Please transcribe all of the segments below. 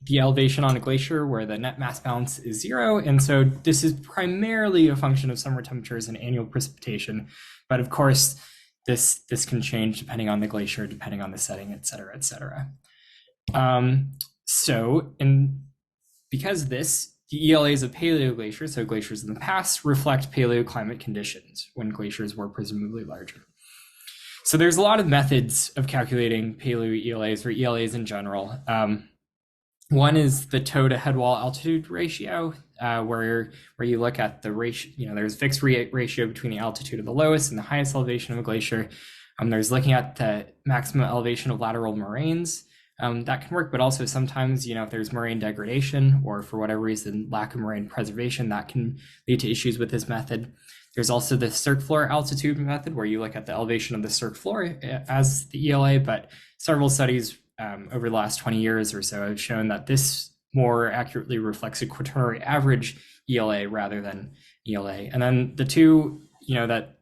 the elevation on a glacier where the net mass balance is 0. And so this is primarily a function of summer temperatures and annual precipitation. But of course, this can change depending on the glacier, depending on the setting, et cetera, et cetera. Because of this, the ELAs of paleoglaciers, so glaciers in the past, reflect paleoclimate conditions when glaciers were presumably larger. So there's a lot of methods of calculating paleo-ELAs or ELAs in general. One is the toe to head wall altitude ratio, where you look at the ratio, there's a fixed ratio between the altitude of the lowest and the highest elevation of a glacier. There's looking at the maximum elevation of lateral moraines. That can work, but also sometimes, if there's moraine degradation or for whatever reason, lack of moraine preservation, that can lead to issues with this method. There's also the cirque floor altitude method, where you look at the elevation of the cirque floor as the ELA, but several studies over the last 20 years or so have shown that this more accurately reflects a quaternary average ELA rather than ELA. And then the two, that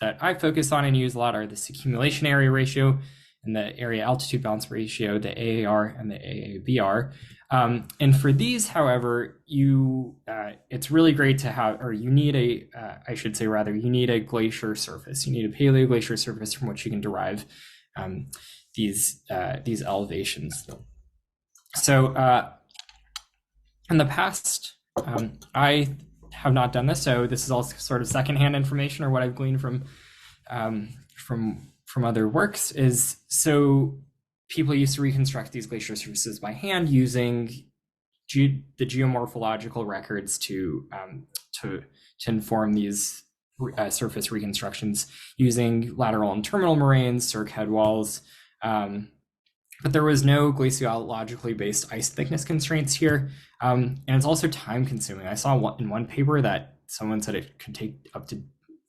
I focus on and use a lot are this accumulation area ratio and the area altitude balance ratio, the AAR and the AABR. And for these, however, it's really great to have, or you need you need a glacier surface. You need a paleoglacier surface from which you can derive these elevations. So in the past, I have not done this. So this is all sort of secondhand information or what I've gleaned from other works. Is so people used to reconstruct these glacier surfaces by hand using the geomorphological records to inform these surface reconstructions using lateral and terminal moraines, cirque head walls. But there was no glaciologically based ice thickness constraints here. And it's also time consuming. I saw in one paper that someone said it could take up to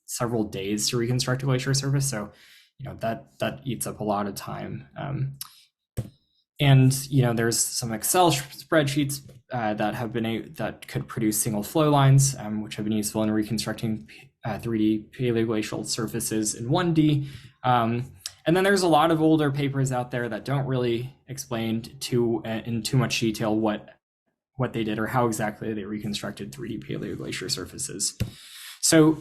several days to reconstruct a glacier surface. So, that eats up a lot of time. And there's some Excel spreadsheets that could produce single flow lines, which have been useful in reconstructing 3D paleoglacial surfaces in 1D. And then there's a lot of older papers out there that don't really explain in too much detail what they did or how exactly they reconstructed 3D paleoglacier surfaces. So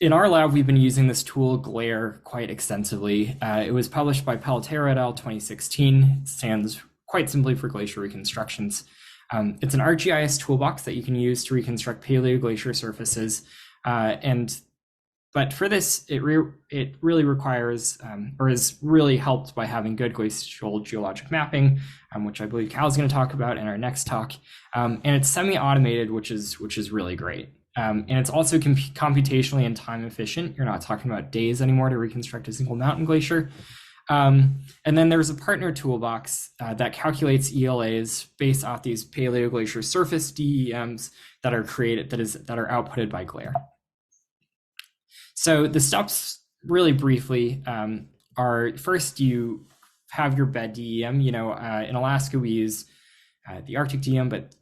in our lab, we've been using this tool GLAIR quite extensively. It was published by Paleotera et al. 2016. It stands quite simply for glacier reconstructions. It's an ArcGIS toolbox that you can use to reconstruct paleoglacier surfaces. But for this, it really requires, or is really helped by having good glacial geologic mapping, which I believe Cal's going to talk about in our next talk. And it's semi-automated, which is really great. And it's also computationally and time efficient. You're not talking about days anymore to reconstruct a single mountain glacier. And then there's a partner toolbox that calculates ELAs based off these paleoglacier surface DEMs that are outputted by GLAIR. So the steps, really briefly, are first you have your bed DEM. In Alaska we use the Arctic DEM, but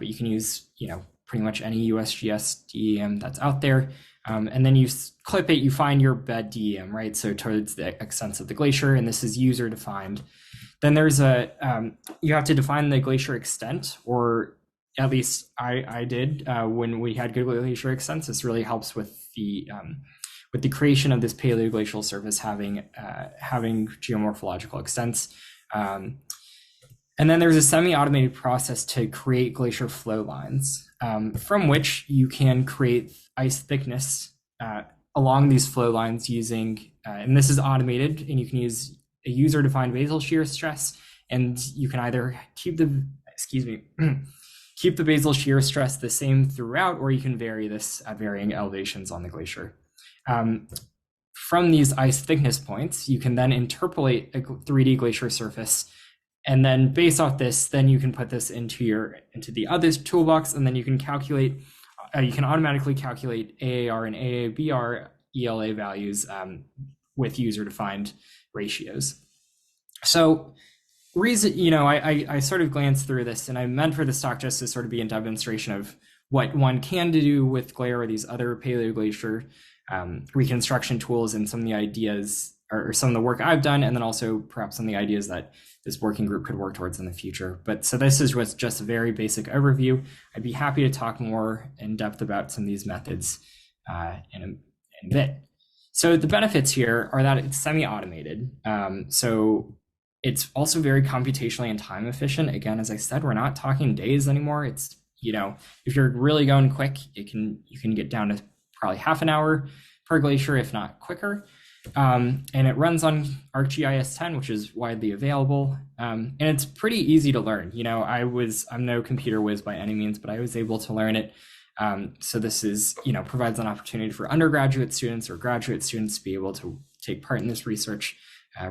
you can use pretty much any USGS DEM that's out there. And then you clip it, you find your bed DEM, right? So towards the extents of the glacier, and this is user defined. Then there's you have to define the glacier extent, or at least I did when we had good glacier extents. This really helps with the creation of this paleoglacial surface having geomorphological extents. And then there's a semi-automated process to create glacier flow lines, from which you can create ice thickness along these flow lines using, and this is automated, and you can use a user-defined basal shear stress, and you can either keep the basal shear stress the same throughout, or you can vary this at varying elevations on the glacier. From these ice thickness points, you can then interpolate a 3D glacier surface. And then based off this, then you can put this into the other toolbox, and then you can automatically calculate AAR and AABR ELA values with user-defined ratios. So I sort of glanced through this, and I meant for this talk just to sort of be a demonstration of what one can do with GLAIR or these other paleoglacier reconstruction tools, and some of the ideas or some of the work I've done, and then also perhaps some of the ideas that this working group could work towards in the future. But so this is just a very basic overview. I'd be happy to talk more in depth about some of these methods in a bit. So the benefits here are that it's semi-automated. So it's also very computationally and time efficient. Again, as I said, we're not talking days anymore. It's, if you're really going quick, you can get down to probably half an hour per glacier, if not quicker. And it runs on ArcGIS 10, which is widely available. And it's pretty easy to learn. I'm no computer whiz by any means, but I was able to learn it. So this is, provides an opportunity for undergraduate students or graduate students to be able to take part in this research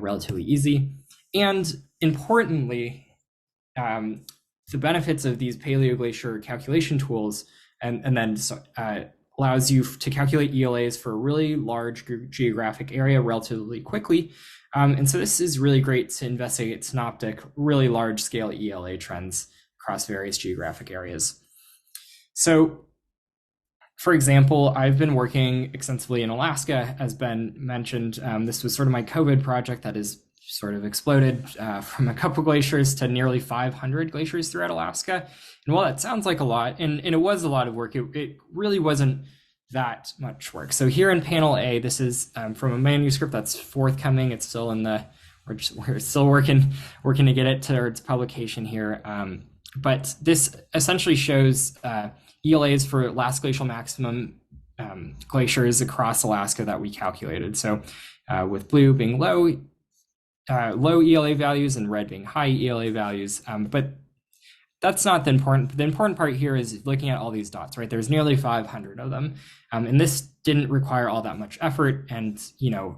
relatively easy. And importantly, the benefits of these paleoglacier calculation tools and then allows you to calculate ELAs for a really large geographic area relatively quickly. And so this is really great to investigate synoptic, really large scale ELA trends across various geographic areas. So, for example, I've been working extensively in Alaska, as Ben mentioned. This was sort of my COVID project that has sort of exploded from a couple glaciers to nearly 500 glaciers throughout Alaska. And while that sounds like a lot, and it was a lot of work, it really wasn't that much work. So here in panel A, this is from a manuscript that's forthcoming. It's still in we're still working to get it towards publication here. But this essentially shows ELAs for last glacial maximum glaciers across Alaska that we calculated. So with blue being low ELA values and red being high ELA values. But that's not the important. The important part here is looking at all these dots, right? There's nearly 500 of them. And this didn't require all that much effort. And,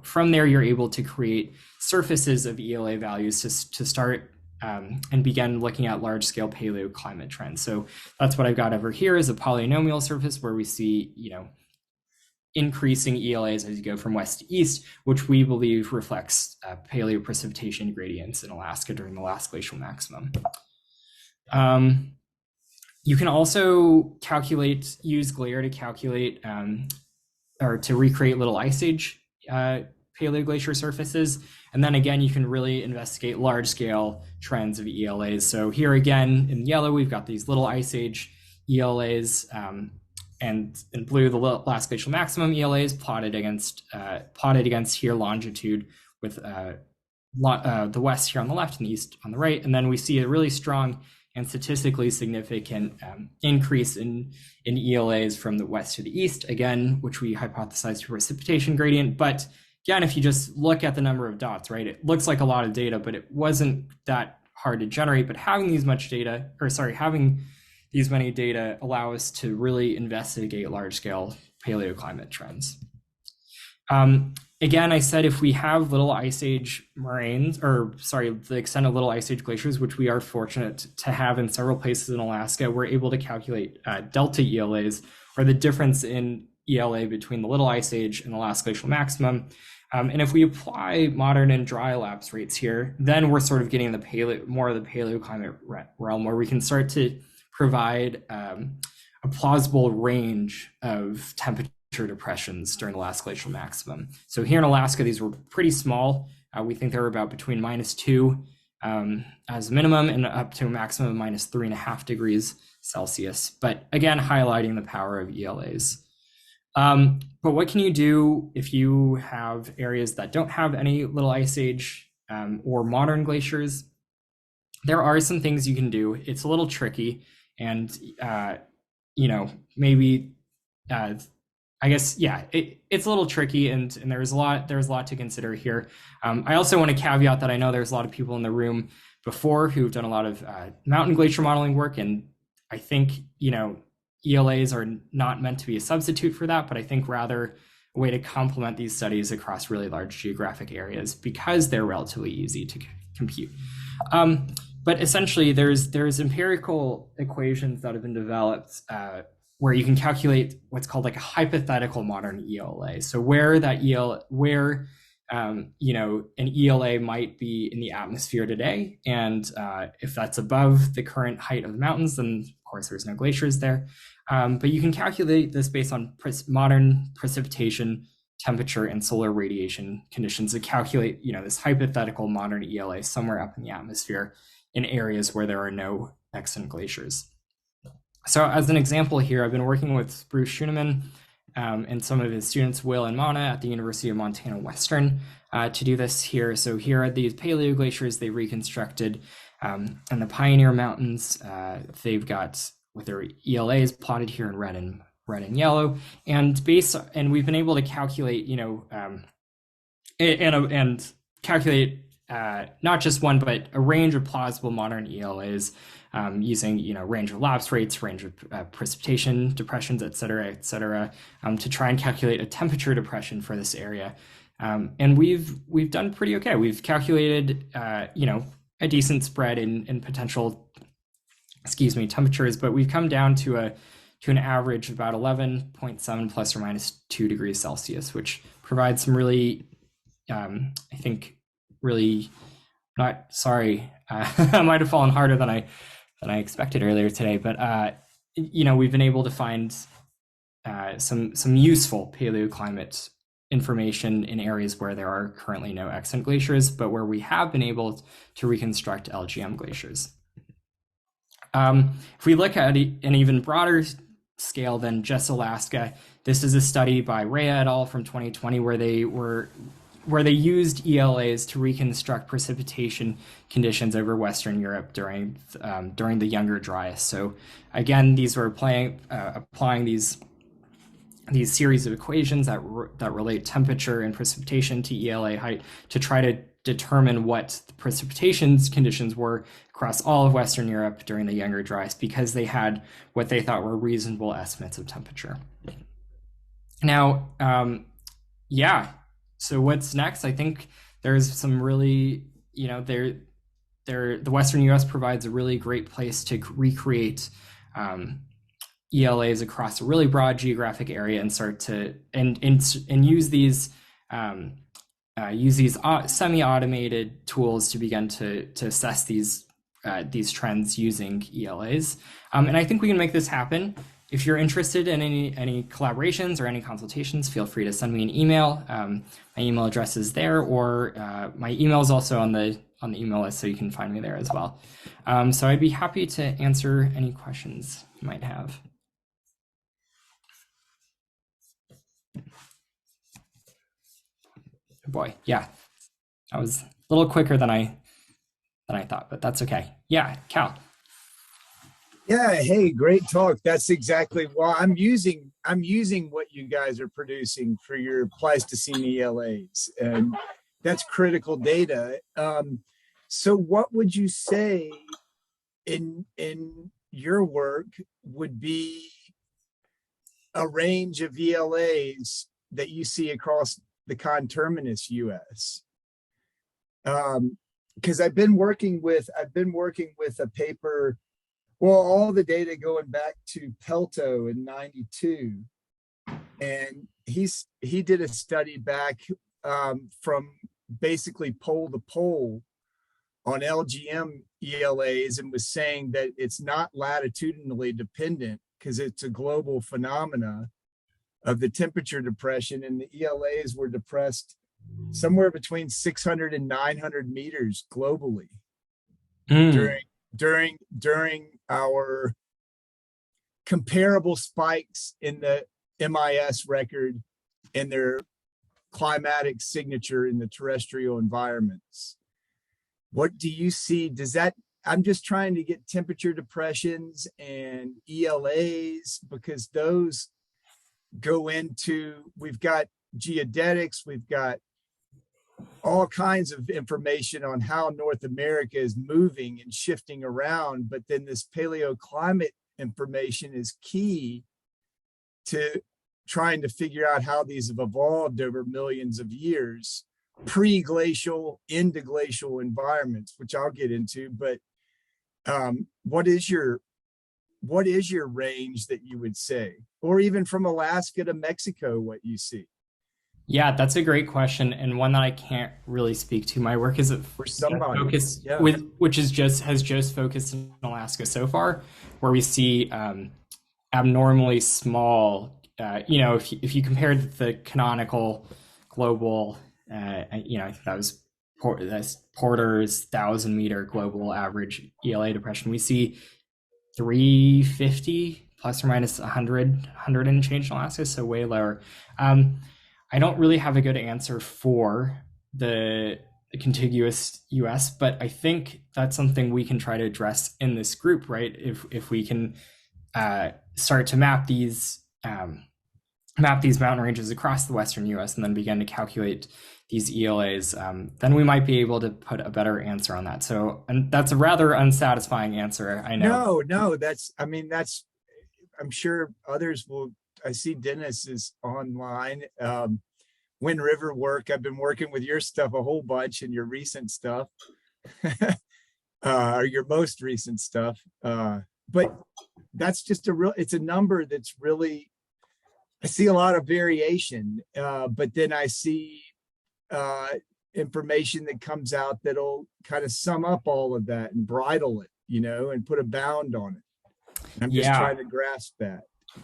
from there, you're able to create surfaces of ELA values to start and begin looking at large scale paleoclimate trends. So that's what I've got over here is a polynomial surface where we see, increasing ELAs as you go from west to east, which we believe reflects paleoprecipitation gradients in Alaska during the last glacial maximum. You can also use Glare to calculate or to recreate little ice age paleoglacier surfaces. And then again, you can really investigate large scale trends of ELAs. So here again, in yellow, we've got these little ice age ELAs, and in blue, the last glacial maximum ELAs plotted against here longitude with the west here on the left and the east on the right. And then we see a really strong and statistically significant increase in ELAs from the west to the east, again, which we hypothesized for precipitation gradient. But again, if you just look at the number of dots, right, it looks like a lot of data, but it wasn't that hard to generate. But having having these many data allow us to really investigate large-scale paleoclimate trends. Again, I said if we have little ice age moraines, the extent of little ice age glaciers, which we are fortunate to have in several places in Alaska, we're able to calculate delta ELAs, or the difference in ELA between the little ice age and the last glacial maximum. And if we apply modern and dry elapse rates here, then we're sort of getting more of the paleoclimate realm, where we can start to provide a plausible range of temperature depressions during the last glacial maximum. So here in Alaska, these were pretty small. We think they were about between -2 as a minimum and up to a maximum of -3.5 degrees Celsius. But again, highlighting the power of ELAs. But what can you do if you have areas that don't have any little ice age or modern glaciers? There are some things you can do. It's a little tricky, and maybe I guess, yeah, it's a little tricky, and there's a lot to consider here. I also want to caveat that I know there's a lot of people in the room before who've done a lot of mountain glacier modeling work, and I think ELAs are not meant to be a substitute for that, but I think rather a way to complement these studies across really large geographic areas because they're relatively easy to compute. But essentially, there's empirical equations that have been developed where you can calculate what's called like a hypothetical modern ELA. So where an ELA might be in the atmosphere today, and if that's above the current height of the mountains, then of course there's no glaciers there. But you can calculate this based on modern precipitation temperature and solar radiation conditions to calculate, this hypothetical modern ELA somewhere up in the atmosphere in areas where there are no extant glaciers. So as an example here, I've been working with Bruce Schuneman and some of his students, Will and Mana, at the University of Montana Western to do this here. So here are these Paleoglaciers they reconstructed in the Pioneer Mountains. They've got with their ELAs plotted here in red and yellow, and we've been able to calculate, and calculate not just one, but a range of plausible modern ELAs using, range of lapse rates, range of precipitation depressions, et cetera, to try and calculate a temperature depression for this area. And we've done pretty okay. We've calculated, a decent spread in potential, temperatures, but we've come down to an average of about 11.7 plus or minus 2 degrees Celsius, which provides some really, I think, really not sorry. I might have fallen harder than I expected earlier today, but we've been able to find some useful paleoclimate information in areas where there are currently no extant glaciers, but where we have been able to reconstruct LGM glaciers. If we look at an even broader scale than just Alaska, this is a study by Rea et al. From 2020 where they used ELAs to reconstruct precipitation conditions over Western Europe during the Younger Dryas. So again, these were applying these series of equations that relate temperature and precipitation to ELA height to try to determine what the precipitation conditions were across all of Western Europe during the Younger Dryas, because they had what they thought were reasonable estimates of temperature. Now, so what's next? I think there's some really, the Western US provides a really great place to recreate ELAs across a really broad geographic area and start to and use these semi-automated tools to begin to assess these trends using ELAs. And I think we can make this happen. If you're interested in any collaborations or any consultations, feel free to send me an email. My email address is there, or my email is also on the email list, so you can find me there as well. So I'd be happy to answer any questions you might have. Oh boy, yeah, that was a little quicker than I thought, but that's okay. Yeah, Cal. Yeah, hey, great talk. That's exactly, well, I'm using what you guys are producing for your Pleistocene ELAs, and that's critical data. So what would you say in your work would be a range of ELAs that you see across the conterminous US? Because I've been working with a paper. Well, all the data going back to Pelto in '92, and he did a study back from basically pole to pole on LGM ELAs, and was saying that it's not latitudinally dependent because it's a global phenomena of the temperature depression, and the ELAs were depressed somewhere between 600 and 900 meters globally during our comparable spikes in the MIS record and their climatic signature in the terrestrial environments. What do you see? I'm just trying to get temperature depressions and ELAs, because those go into, we've got geodetics, we've got all kinds of information on how North America is moving and shifting around, but then this paleoclimate information is key to trying to figure out how these have evolved over millions of years, pre-glacial into glacial environments, which I'll get into. But what is your range that you would say, or even from Alaska to Mexico, what you see? Yeah, that's a great question, and one that I can't really speak to. My work is focused which has just focused in Alaska so far, where we see abnormally small if you compared the canonical global, I think that was that's Porter's 1,000-meter global average ELA depression, we see 350 plus or minus 100 and change in Alaska, so way lower. I don't really have a good answer for the contiguous US, but I think that's something we can try to address in this group, right? If we can start to map these mountain ranges across the Western US and then begin to calculate these ELAs, then we might be able to put a better answer on that. So, and that's a rather unsatisfying answer, I know. No, I'm sure others will. I see Dennis is online. Wind River work. I've been working with your stuff a whole bunch and your recent stuff, or your most recent stuff. But that's just it's a number that's really, I see a lot of variation, but then I see information that comes out that'll kind of sum up all of that and bridle it, and put a bound on it. And I'm just trying to grasp that.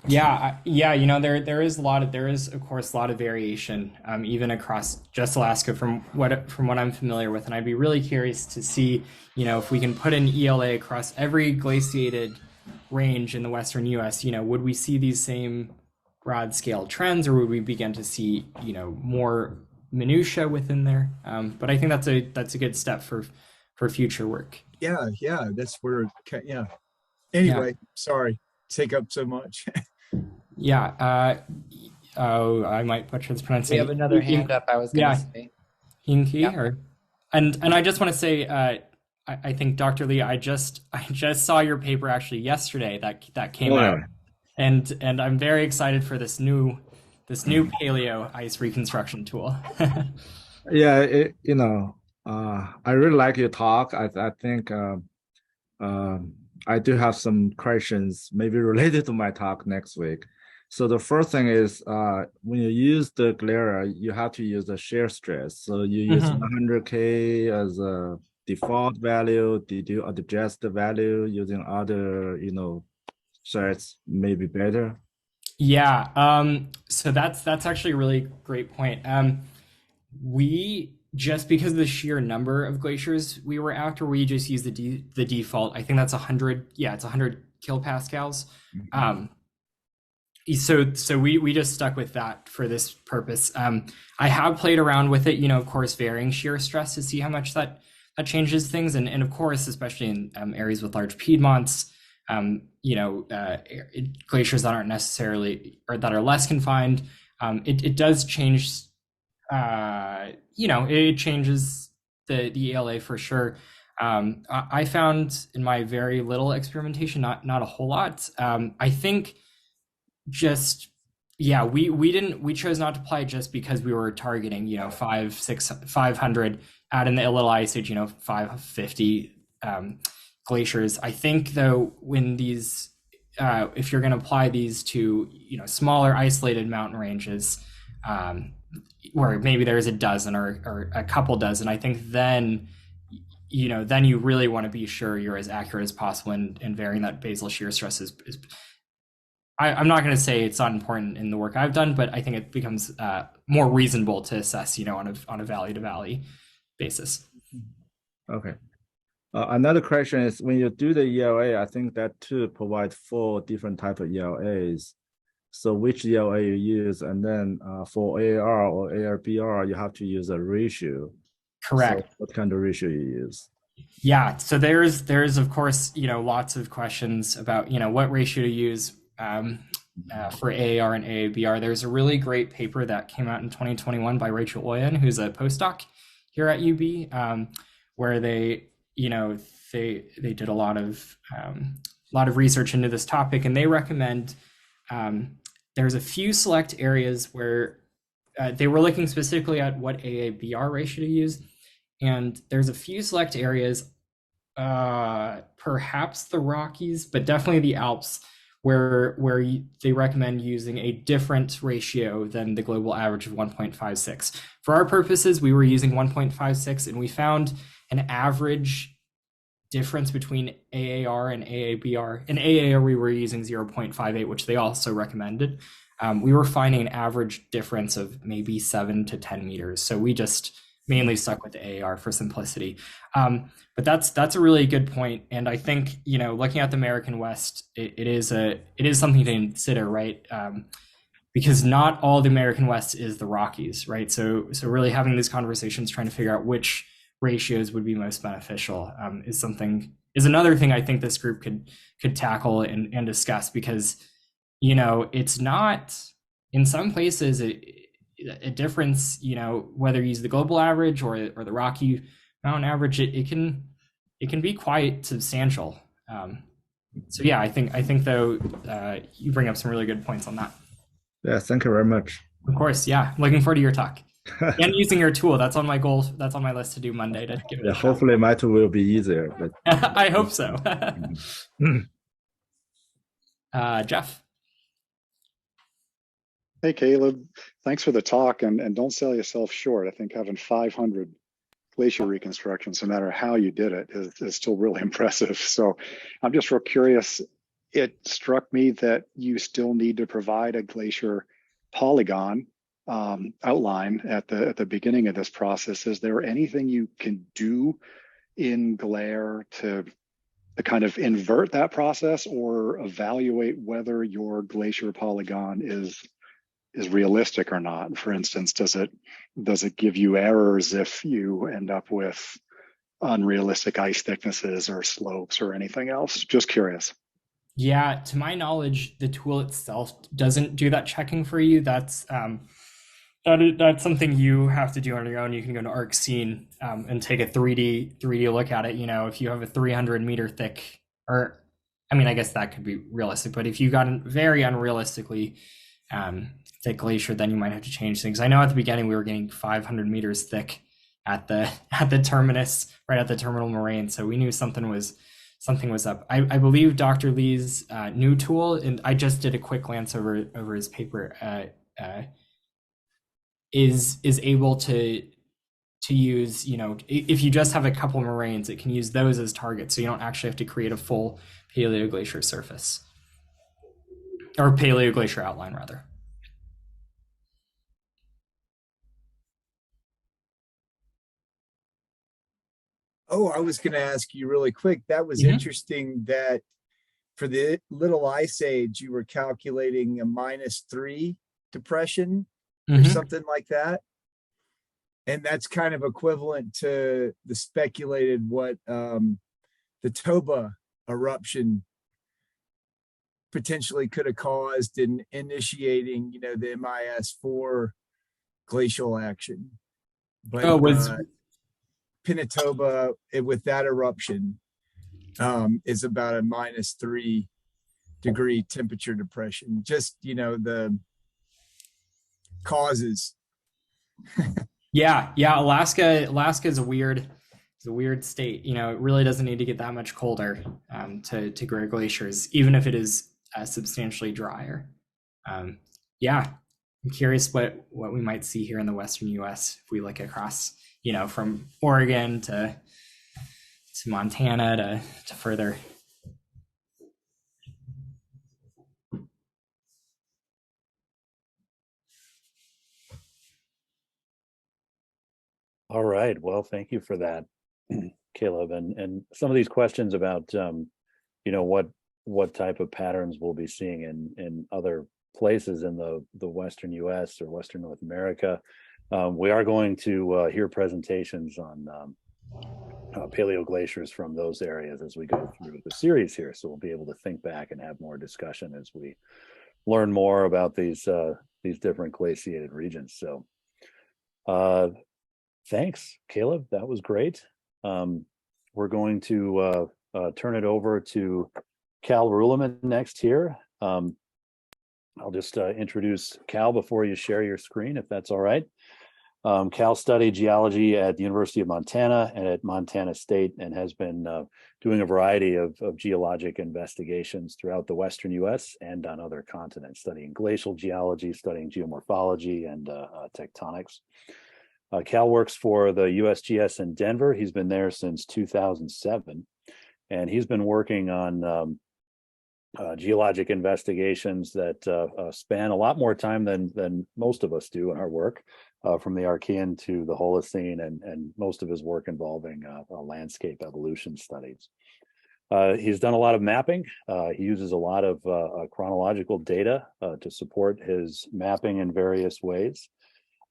Yeah, there is of course a lot of variation, even across just Alaska from what I'm familiar with, and I'd be really curious to see, if we can put an ELA across every glaciated range in the Western U.S. Would we see these same broad scale trends, or would we begin to see, more minutia within there? But I think that's a good step for future work. Yeah, that's where. Yeah. Anyway, sorry. Take up so much. I might butcher this pronunciation. We have another hand up, I was going to say. Hinky, and I just want to say, I think Dr. Lee, I just saw your paper actually yesterday that came out, and I'm very excited for this new paleo ice reconstruction tool. I really like your talk. I think I do have some questions maybe related to my talk next week. So the first thing is, when you use the glera, you have to use the shear stress. So you use 100K as a default value. Did you adjust the value using other, sets maybe better? Yeah. So that's actually a really great point. We, just because of the sheer number of glaciers we were after, we just used the default. I think that's 100. Yeah, it's 100 kilopascals. So we just stuck with that for this purpose. I have played around with it, of course, varying shear stress to see how much that changes things, and of course, especially in areas with large piedmonts, glaciers that aren't necessarily, or that are less confined, it does change. It changes the ELA for sure. I found in my very little experimentation, not a whole lot. I think we chose not to apply just because we were targeting, 500 out in the little ice age, 550 glaciers. I think though, when these, if you're going to apply these to, smaller isolated mountain ranges, where maybe there's a dozen or a couple dozen, I think then you really want to be sure you're as accurate as possible in varying that basal shear stress is I'm not going to say it's not important in the work I've done, but I think it becomes more reasonable to assess, on a valley to valley basis. Okay. Another question is, when you do the ELA, I think that too provide 4 different type of ELAs. So which ELA you use, and then for AAR or ARBR, you have to use a ratio. Correct. So what kind of ratio you use? Yeah. So there's of course, lots of questions about, what ratio to use for AAR and AABR. There's a really great paper that came out in 2021 by Rachel Oyen, who's a postdoc here at UB, where they did a lot of research into this topic, and they recommend there's a few select areas where they were looking specifically at what AABR ratio to use, and there's a few select areas, perhaps the Rockies, but definitely the Alps, where they recommend using a different ratio than the global average of 1.56. For our purposes, we were using 1.56, and we found an average difference between AAR and AABR. In AAR, we were using 0.58, which they also recommended. we were finding an average difference of maybe 7 to 10 meters. So we just mainly stuck with the AAR for simplicity. But that's a really good point. And I think, looking at the American West, it is something to consider, right? Because not all the American West is the Rockies, right? So really having these conversations, trying to figure out which ratios would be most beneficial, is another thing I think this group could tackle and discuss, because it's not, in some places, a difference, whether you use the global average or the Rocky Mountain average, it can be quite substantial. So yeah, I think though, you bring up some really good points on that. Yeah, thank you very much. Of course, yeah. Looking forward to your talk. And using your tool. That's on my goal. That's on my list to do Monday to give it a shot. Hopefully my tool will be easier. But I hope so. Jeff. Hey, Caleb. Thanks for the talk, and don't sell yourself short. I think having 500 glacier reconstructions, no matter how you did it, is still really impressive. So I'm just real curious. It struck me that you still need to provide a glacier polygon outline at the beginning of this process. Is there anything you can do in Glare to kind of invert that process, or evaluate whether your glacier polygon is realistic or not? For instance, does it give you errors if you end up with unrealistic ice thicknesses or slopes or anything else? Just curious. Yeah, to my knowledge, the tool itself doesn't do that checking for you. That's something you have to do on your own. You can go to ArcScene and take a 3D look at it. If you have a 300 meter thick, or I guess that could be realistic, but if you got a very unrealistically thick glacier, then you might have to change things. I know at the beginning we were getting 500 meters thick at the terminus, right at the terminal moraine, so we knew something was up. I believe Dr. Lee's new tool, and I just did a quick glance over his paper, is able to use, if you just have a couple moraines, it can use those as targets, so you don't actually have to create a full paleoglacier surface, or paleoglacier outline rather. Oh, I was going to ask you really quick. That was interesting that for the Little Ice Age, you were calculating a -3 depression or something like that. And that's kind of equivalent to the speculated what the Toba eruption potentially could have caused in initiating, the MIS4 glacial action. But Pinatubo, with that eruption, is about a -3 degree temperature depression. Just, the causes. Yeah. Alaska is a weird state. It really doesn't need to get that much colder to grow glaciers, even if it is substantially drier. Yeah, I'm curious what we might see here in the Western U.S. if we look across, from Oregon to Montana to further. All right. Well, thank you for that, Caleb. And some of these questions about, what type of patterns we'll be seeing in other places in the Western U.S. or Western North America. We are going to hear presentations on paleoglaciers from those areas as we go through the series here. So we'll be able to think back and have more discussion as we learn more about these different glaciated regions. So thanks, Caleb. That was great. We're going to turn it over to Cal Ruleman next here. I'll just introduce Cal before you share your screen, if that's all right. Cal studied geology at the University of Montana and at Montana State, and has been doing a variety of geologic investigations throughout the Western U.S. and on other continents, studying glacial geology, studying geomorphology and tectonics. Cal works for the USGS in Denver. He's been there since 2007, and he's been working on geologic investigations that span a lot more time than most of us do in our work, from the Archean to the Holocene, and most of his work involving landscape evolution studies. He's done a lot of mapping. He uses a lot of chronological data to support his mapping in various ways.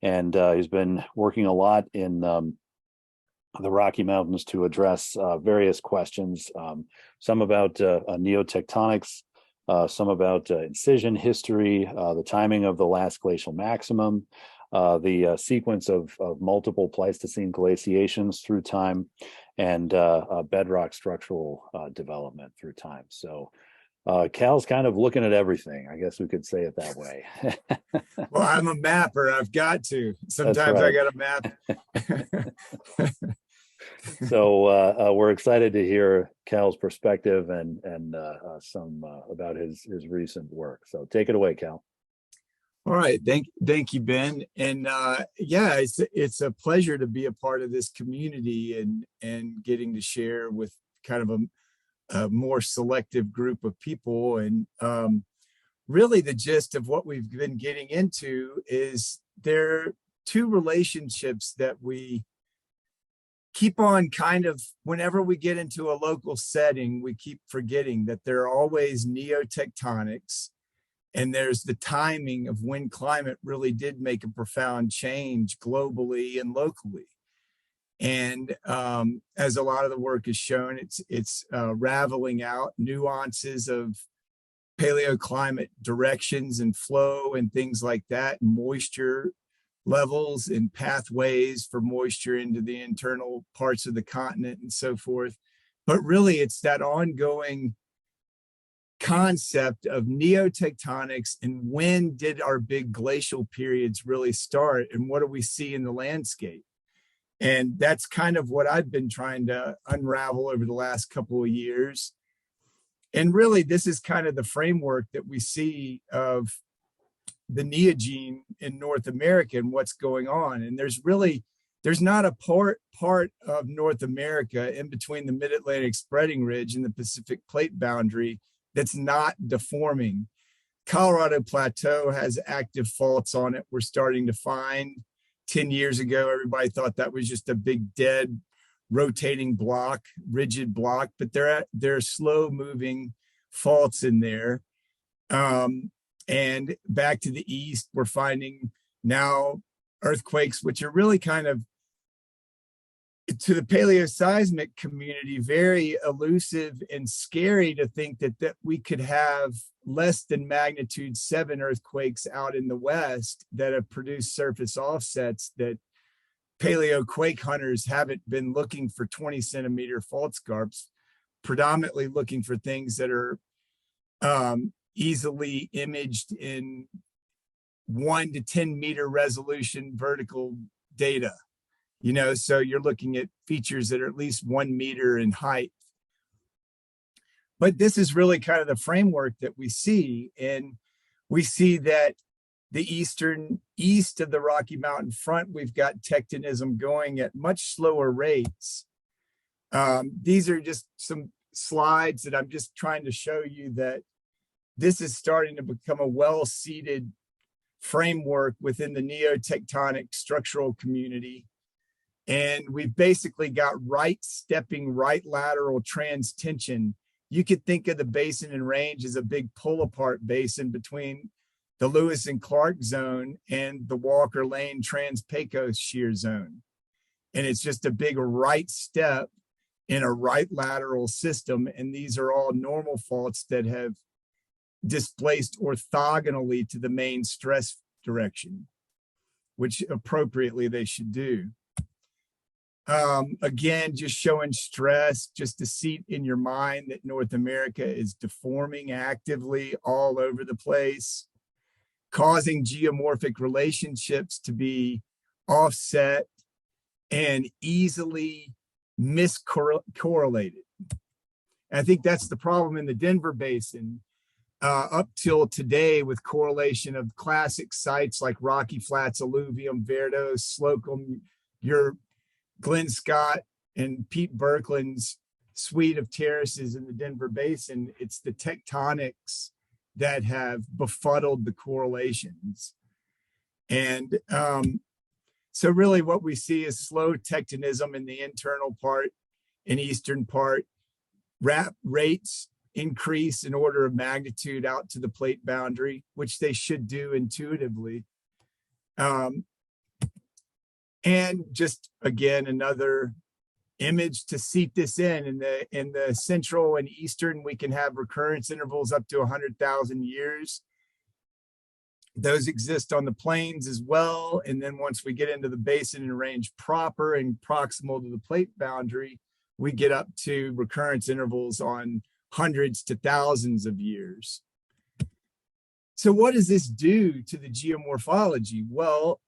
And he's been working a lot in the Rocky Mountains to address various questions, some about neotectonics, some about incision history, the timing of the last glacial maximum, the sequence of multiple Pleistocene glaciations through time, and bedrock structural development through time. So Cal's kind of looking at everything, I guess we could say it that way. Well, I'm a mapper. I've got to. Sometimes right. I got to map. So we're excited to hear Cal's perspective and some about his recent work. So take it away, Cal. All right, thank you, Ben. And yeah, it's a pleasure to be a part of this community and getting to share with kind of a more selective group of people. And really, the gist of what we've been getting into is there are two relationships that we keep on kind of, whenever we get into a local setting, we keep forgetting that there are always neotectonics, and there's the timing of when climate really did make a profound change globally and locally. And as a lot of the work has shown, it's raveling out nuances of paleoclimate directions and flow and things like that, and moisture levels and pathways for moisture into the internal parts of the continent and so forth. But really, it's that ongoing concept of neotectonics and when did our big glacial periods really start and what do we see in the landscape. And that's kind of what I've been trying to unravel over the last couple of years. And really, this is kind of the framework that we see of the Neogene in North America and what's going on. And there's not a part of North America in between the Mid-Atlantic spreading ridge and the Pacific plate boundary that's not deforming. Colorado Plateau has active faults on it we're starting to find. 10 years ago, everybody thought that was just a big dead rotating block, rigid block, but there are slow moving faults in there. And back to the east, we're finding now earthquakes, which are really kind of, to the paleoseismic community, very elusive and scary to think that we could have less than magnitude 7 earthquakes out in the west that have produced surface offsets that paleo quake hunters haven't been looking for 20 centimeter fault scarps, predominantly looking for things that are easily imaged in 1 to 10 meter resolution vertical data. You know, so you're looking at features that are at least 1 meter in height. But this is really kind of the framework that we see. And we see that the east of the Rocky Mountain front, we've got tectonism going at much slower rates. These are just some slides that I'm just trying to show you that this is starting to become a well-seated framework within the neotectonic structural community. And we've basically got right-stepping, right lateral transtension. You could think of the basin and range as a big pull-apart basin between the Lewis and Clark zone and the Walker Lane Trans-Pecos shear zone. And it's just a big right step in a right lateral system. And these are all normal faults that have displaced orthogonally to the main stress direction, which appropriately they should do. Again, just showing stress, just to seat in your mind that North America is deforming actively all over the place, causing geomorphic relationships to be offset and easily miscorrelated. And I think that's the problem in the Denver Basin up till today, with correlation of classic sites like Rocky Flats, Alluvium, Verdos, Slocum, your Glenn Scott and Pete Berkland's suite of terraces in the Denver Basin. It's the tectonics that have befuddled the correlations. And so really what we see is slow tectonism in the internal part and eastern part. Rates increase in order of magnitude out to the plate boundary, which they should do intuitively. And just again, another image to seep this in the central and eastern, we can have recurrence intervals up to 100,000 years. Those exist on the plains as well. And then once we get into the basin and range proper and proximal to the plate boundary, we get up to recurrence intervals on hundreds to thousands of years. So what does this do to the geomorphology? Well,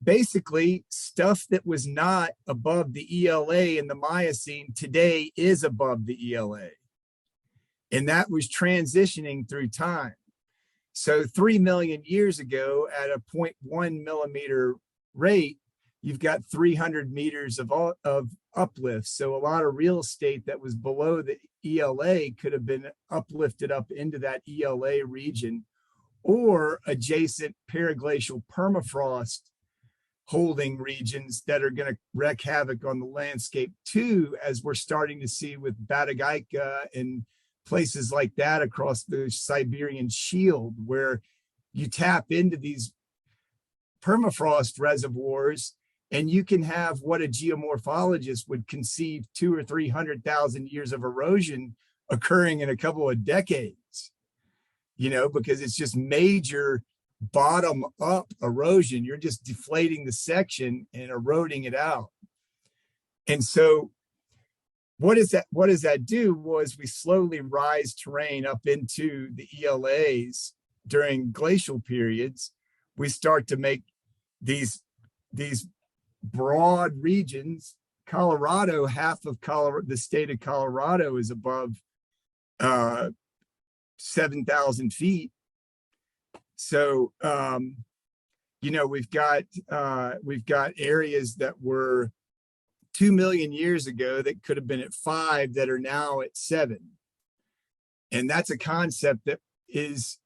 basically stuff that was not above the ELA in the Miocene today is above the ELA. And that was transitioning through time. So 3 million years ago at a 0.1 millimeter rate, you've got 300 meters of uplift. So a lot of real estate that was below the ELA could have been uplifted up into that ELA region, or adjacent periglacial permafrost holding regions that are going to wreak havoc on the landscape too, as we're starting to see with Batagaica and places like that across the Siberian Shield, where you tap into these permafrost reservoirs and you can have what a geomorphologist would conceive 200,000 or 300,000 years of erosion occurring in a couple of decades, you know, because it's just major bottom up erosion. You're just deflating the section and eroding it out. And so what does that do? Was we slowly rise terrain up into the ELAs during glacial periods. We start to make these broad regions. Colorado, half of the state of Colorado is above 7,000 feet. So, you know, we've got areas that were 2 million years ago that could have been at 5 that are now at 7. And that's a concept that is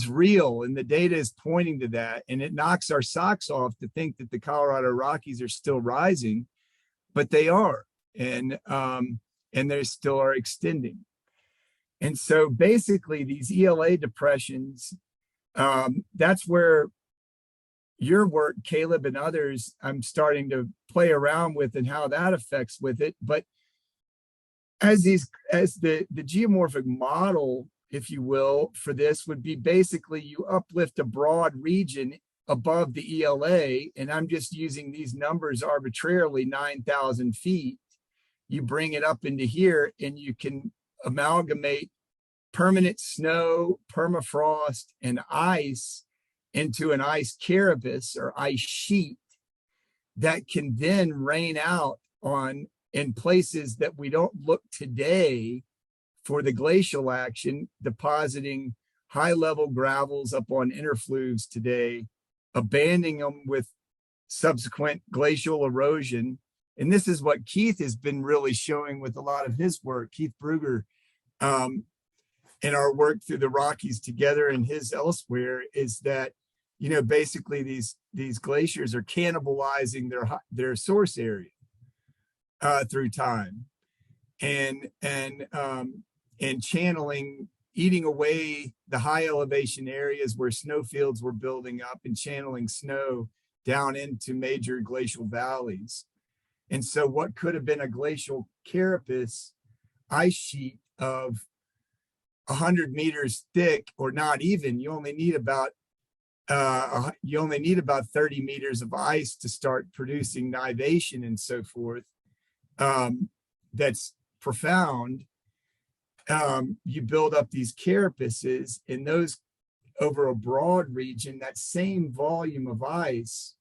real, and the data is pointing to that. And it knocks our socks off to think that the Colorado Rockies are still rising, but they are, and they still are extending. And so basically these ELA depressions, that's where your work, Caleb, and others, I'm starting to play around with and how that affects with it. But as the geomorphic model, if you will, for this would be basically you uplift a broad region above the ELA, and I'm just using these numbers arbitrarily, 9,000 feet. You bring it up into here and you can amalgamate permanent snow, permafrost, and ice into an ice carapace or ice sheet that can then rain out on in places that we don't look today for the glacial action, depositing high-level gravels up on interfluves today, abandoning them with subsequent glacial erosion. And this is what Keith has been really showing with a lot of his work, Keith Brugger, in our work through the Rockies together and his elsewhere, is that, you know, basically these glaciers are cannibalizing their source area through time, and channeling, eating away the high elevation areas where snowfields were building up and channeling snow down into major glacial valleys. And so what could have been a glacial carapace ice sheet of 100 meters thick, or not even, you only need about 30 meters of ice to start producing nivation and so forth. That's profound. You build up these carapaces, and those over a broad region, that same volume of ice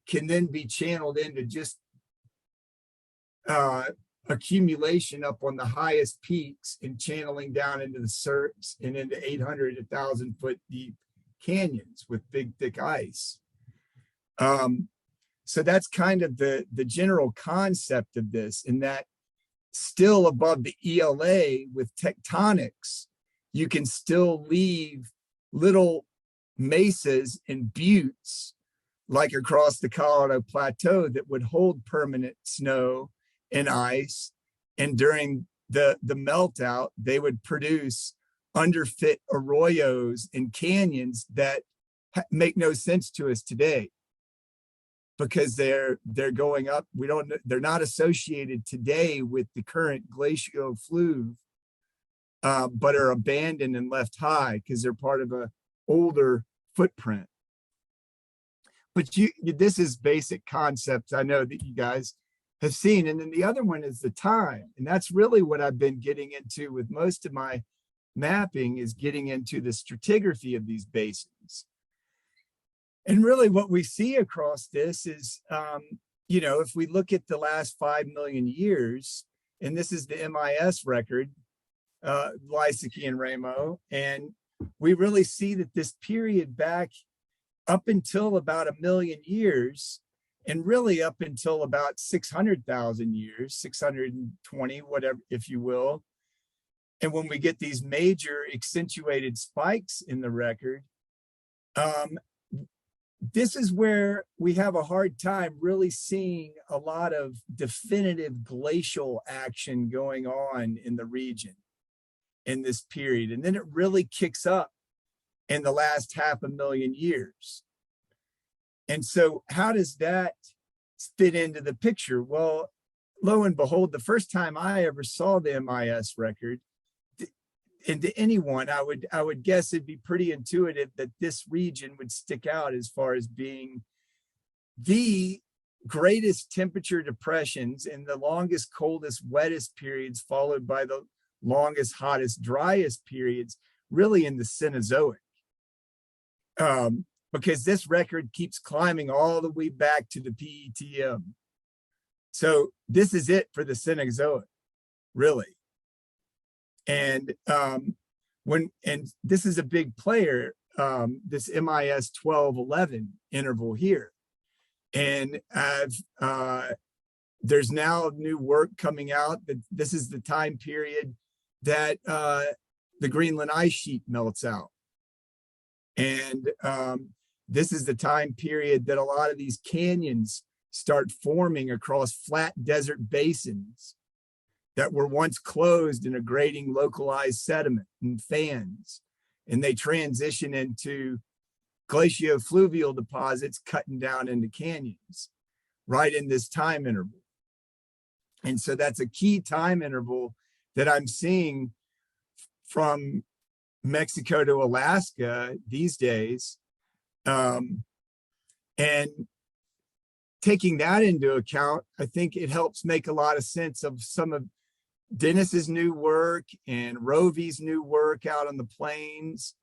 can then be channeled into just accumulation up on the highest peaks and channeling down into the cirques and into 800 to 1,000 foot deep canyons with big thick ice. So that's kind of the general concept of this, in that still above the ELA with tectonics, you can still leave little mesas and buttes like across the Colorado Plateau that would hold permanent snow and ice. And during the melt out, they would produce underfit arroyos and canyons that make no sense to us today because they're going up. They're not associated today with the current glacial fluve, but are abandoned and left high because they're part of a older footprint. But this is basic concepts I know that you guys have seen. And then the other one is the time. And that's really what I've been getting into with most of my mapping, is getting into the stratigraphy of these basins. And really what we see across this is, if we look at the last 5 million years, and this is the MIS record, Lysicki and Ramo, and we really see that this period back up until about 1 million years, and really up until about 600,000 years, 620, whatever, if you will. And when we get these major accentuated spikes in the record, this is where we have a hard time really seeing a lot of definitive glacial action going on in the region in this period. And then it really kicks up in the last 500,000 years. And so how does that fit into the picture? Well, lo and behold, the first time I ever saw the MIS record, and to anyone, I would guess it'd be pretty intuitive that this region would stick out as far as being the greatest temperature depressions in the longest, coldest, wettest periods, followed by the longest, hottest, driest periods, really in the Cenozoic. Because this record keeps climbing all the way back to the PETM. So this is it for the Cenozoic, really. And this is a big player, this MIS 1211 interval here. And there's now new work coming out that this is the time period that the Greenland ice sheet melts out. And this is the time period that a lot of these canyons start forming across flat desert basins that were once closed in a grading localized sediment and fans. And they transition into glaciofluvial deposits cutting down into canyons right in this time interval. And so that's a key time interval that I'm seeing from Mexico to Alaska these days. And taking that into account, I think it helps make a lot of sense of some of Dennis's new work and Rovey's new work out on the plains,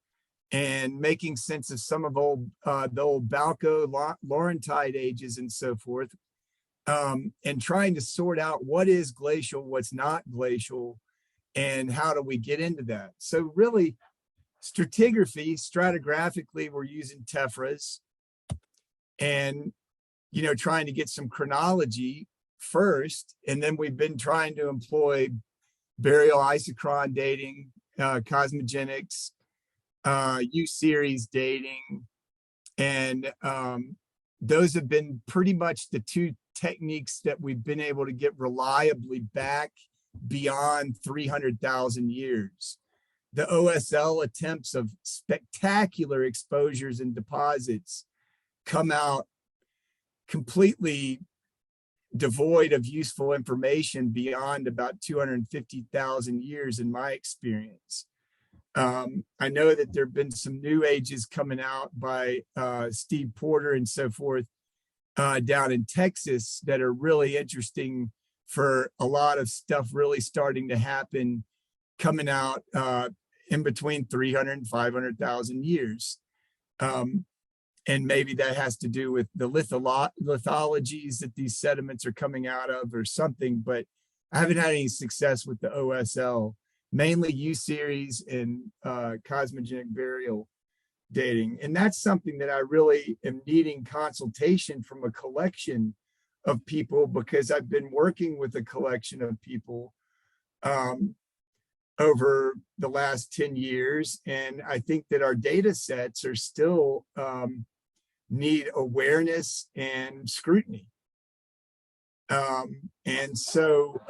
and making sense of some of the old Balco, Laurentide ages and so forth, and trying to sort out what is glacial, what's not glacial, and how do we get into that. So really, stratigraphically, we're using tephras and, trying to get some chronology first. And then we've been trying to employ burial isochron dating, cosmogenics, U-series dating. And those have been pretty much the two techniques that we've been able to get reliably back beyond 300,000 years. The OSL attempts of spectacular exposures and deposits come out completely devoid of useful information beyond about 250,000 years in my experience. I know that there have been some new ages coming out by Steve Porter and so forth down in Texas that are really interesting for a lot of stuff really starting to happen coming out in between 300 and 500,000 years. And maybe that has to do with the lithologies that these sediments are coming out of or something, but I haven't had any success with the OSL, mainly U-series and cosmogenic burial dating. And that's something that I really am needing consultation from a collection of people, because I've been working with a collection of people over the last 10 years. And I think that our data sets are still need awareness and scrutiny. And so,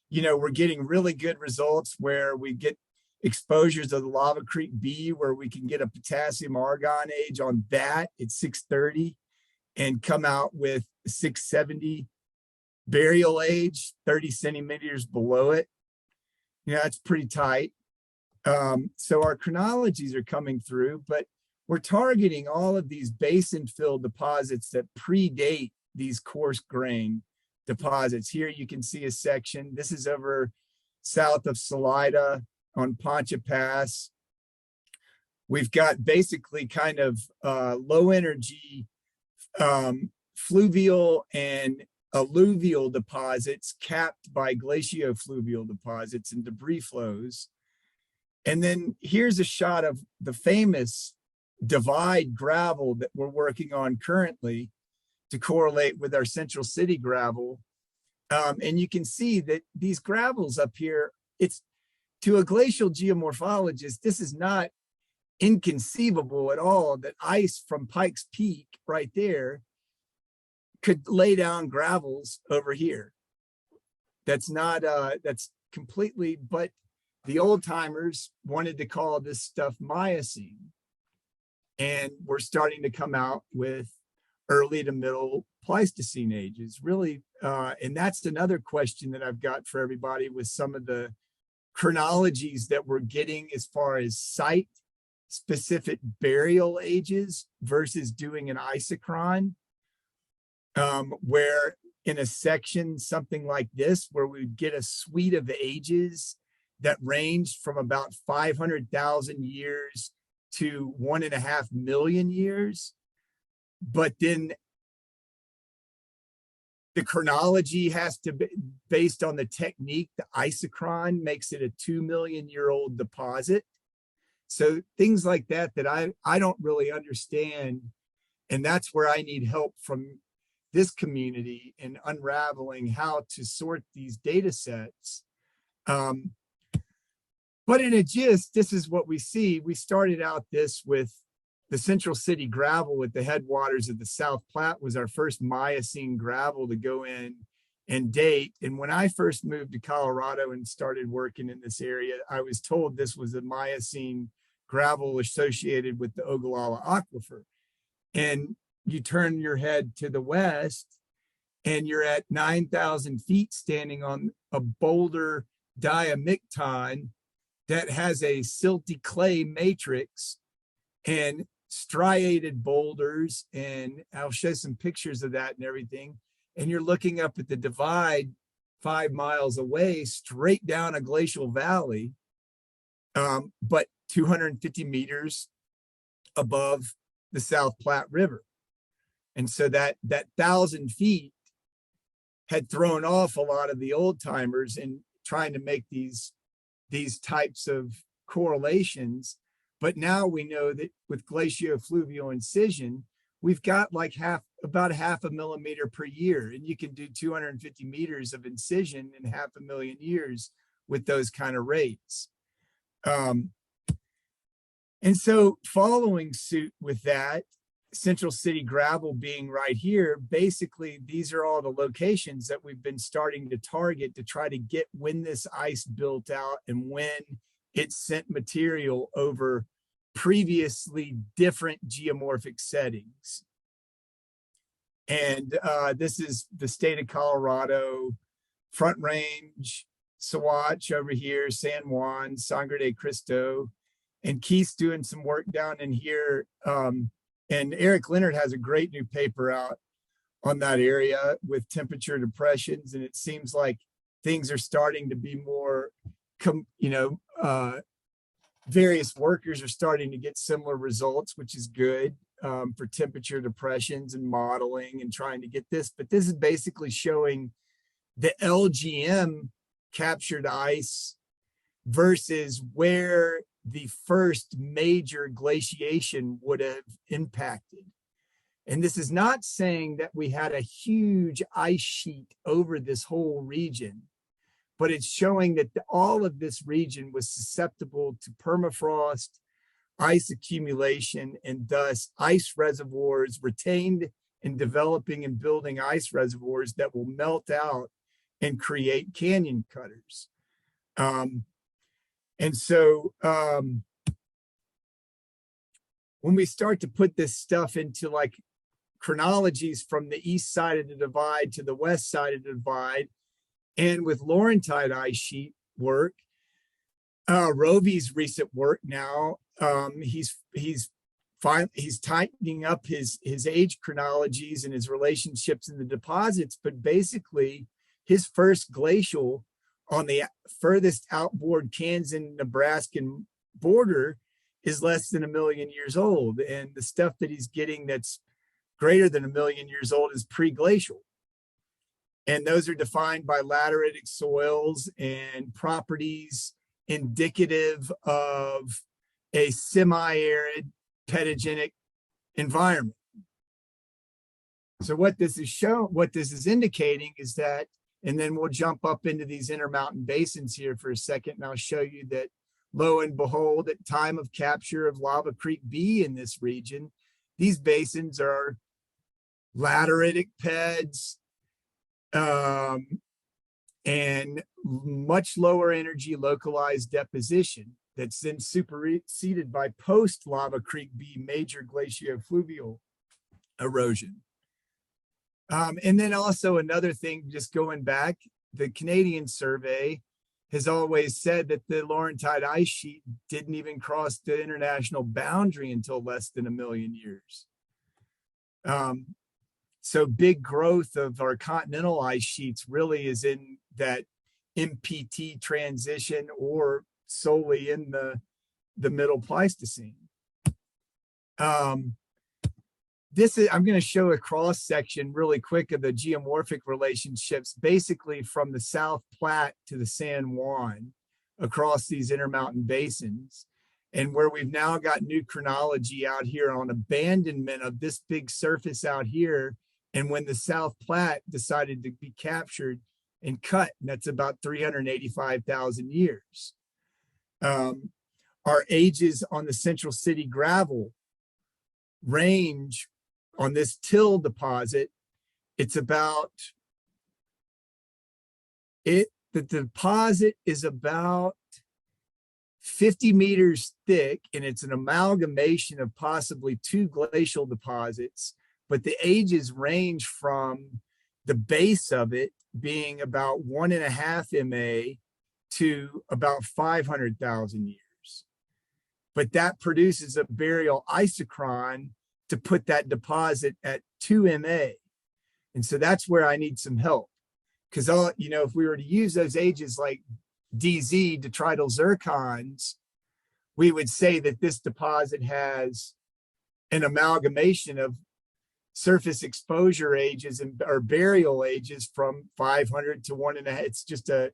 you know, we're getting really good results where we get exposures of the Lava Creek B, where we can get a potassium argon age on that at 630 and come out with 670 burial age, 30 centimeters below it. Yeah, that's pretty tight. So our chronologies are coming through, but we're targeting all of these basin fill deposits that predate these coarse grain deposits. Here you can see a section. This is over south of Salida on Poncha Pass. We've got basically kind of low energy fluvial and alluvial deposits capped by glaciofluvial deposits and debris flows. And then here's a shot of the famous divide gravel that we're working on currently to correlate with our Central City gravel. And you can see that these gravels up here, it's to a glacial geomorphologist, this is not inconceivable at all that ice from Pikes Peak right there could lay down gravels over here. That's not, that's completely, but the old timers wanted to call this stuff Miocene. And we're starting to come out with early to middle Pleistocene ages, really. And that's another question that I've got for everybody with some of the chronologies that we're getting as far as site specific burial ages versus doing an isochron, where in a section, something like this, where we get a suite of ages that ranged from about 500,000 years to 1.5 million years. But then the chronology has to be based on the technique. The isochron makes it a 2 million year old deposit. So things like that I don't really understand. And that's where I need help from this community in unraveling how to sort these data sets. But in a gist, this is what we see. We started out this with the Central City gravel at the headwaters of the South Platte was our first Miocene gravel to go in and date. And when I first moved to Colorado and started working in this area, I was told this was a Miocene gravel associated with the Ogallala Aquifer. And you turn your head to the west and you're at 9,000 feet standing on a boulder diamicton that has a silty clay matrix and striated boulders. And I'll show some pictures of that and everything. And you're looking up at the divide 5 miles away, straight down a glacial valley, but 250 meters above the South Platte River. And so that 1,000 feet had thrown off a lot of the old timers in trying to make these types of correlations. But now we know that with glaciofluvial incision, we've got like about 0.5 millimeter per year. And you can do 250 meters of incision in 500,000 years with those kind of rates. And so following suit with that, Central City gravel being right here, basically these are all the locations that we've been starting to target to try to get when this ice built out and when it sent material over previously different geomorphic settings. And this is the state of Colorado, Front Range, Saguache over here, San Juan, Sangre de Cristo, and Keith's doing some work down in here. And Eric Leonard has a great new paper out on that area with temperature depressions. And it seems like things are starting to be more, various workers are starting to get similar results, which is good for temperature depressions and modeling and trying to get this. But this is basically showing the LGM captured ice versus where the first major glaciation would have impacted. And this is not saying that we had a huge ice sheet over this whole region, but it's showing that all of this region was susceptible to permafrost, ice accumulation, and thus ice reservoirs retained in developing and building ice reservoirs that will melt out and create canyon cutters. When we start to put this stuff into like chronologies from the east side of the divide to the west side of the divide, and with Laurentide ice sheet work, Rovey's recent work now, he's tightening up his age chronologies and his relationships in the deposits, but basically his first glacial on the furthest outboard Kansas-Nebraskan border is less than 1 million years old. And the stuff that he's getting that's greater than 1 million years old is pre-glacial. And those are defined by lateritic soils and properties indicative of a semi-arid pedogenic environment. So what this is indicating is that, and then we'll jump up into these intermountain basins here for a second, and I'll show you that, lo and behold, at time of capture of Lava Creek B in this region, these basins are lateritic peds, and much lower energy localized deposition that's then superseded by post Lava Creek B major glaciofluvial erosion. And then also another thing, just going back, the Canadian survey has always said that the Laurentide ice sheet didn't even cross the international boundary until less than 1 million years. So big growth of our continental ice sheets really is in that MPT transition or solely in the middle Pleistocene. I'm going to show a cross section really quick of the geomorphic relationships, basically from the South Platte to the San Juan across these intermountain basins. And where we've now got new chronology out here on abandonment of this big surface out here. And when the South Platte decided to be captured and cut, and that's about 385,000 years. Our ages on the Central City gravel range on this till deposit. It's about the deposit is about 50 meters thick, and it's an amalgamation of possibly 2 glacial deposits, but the ages range from the base of it being about 1.5 MA to about 500,000 years. But that produces a burial isochron to put that deposit at 2 MA. And so that's where I need some help. Because, if we were to use those ages like DZ, detrital zircons, we would say that this deposit has an amalgamation of surface exposure ages or burial ages from 500 to 1.5.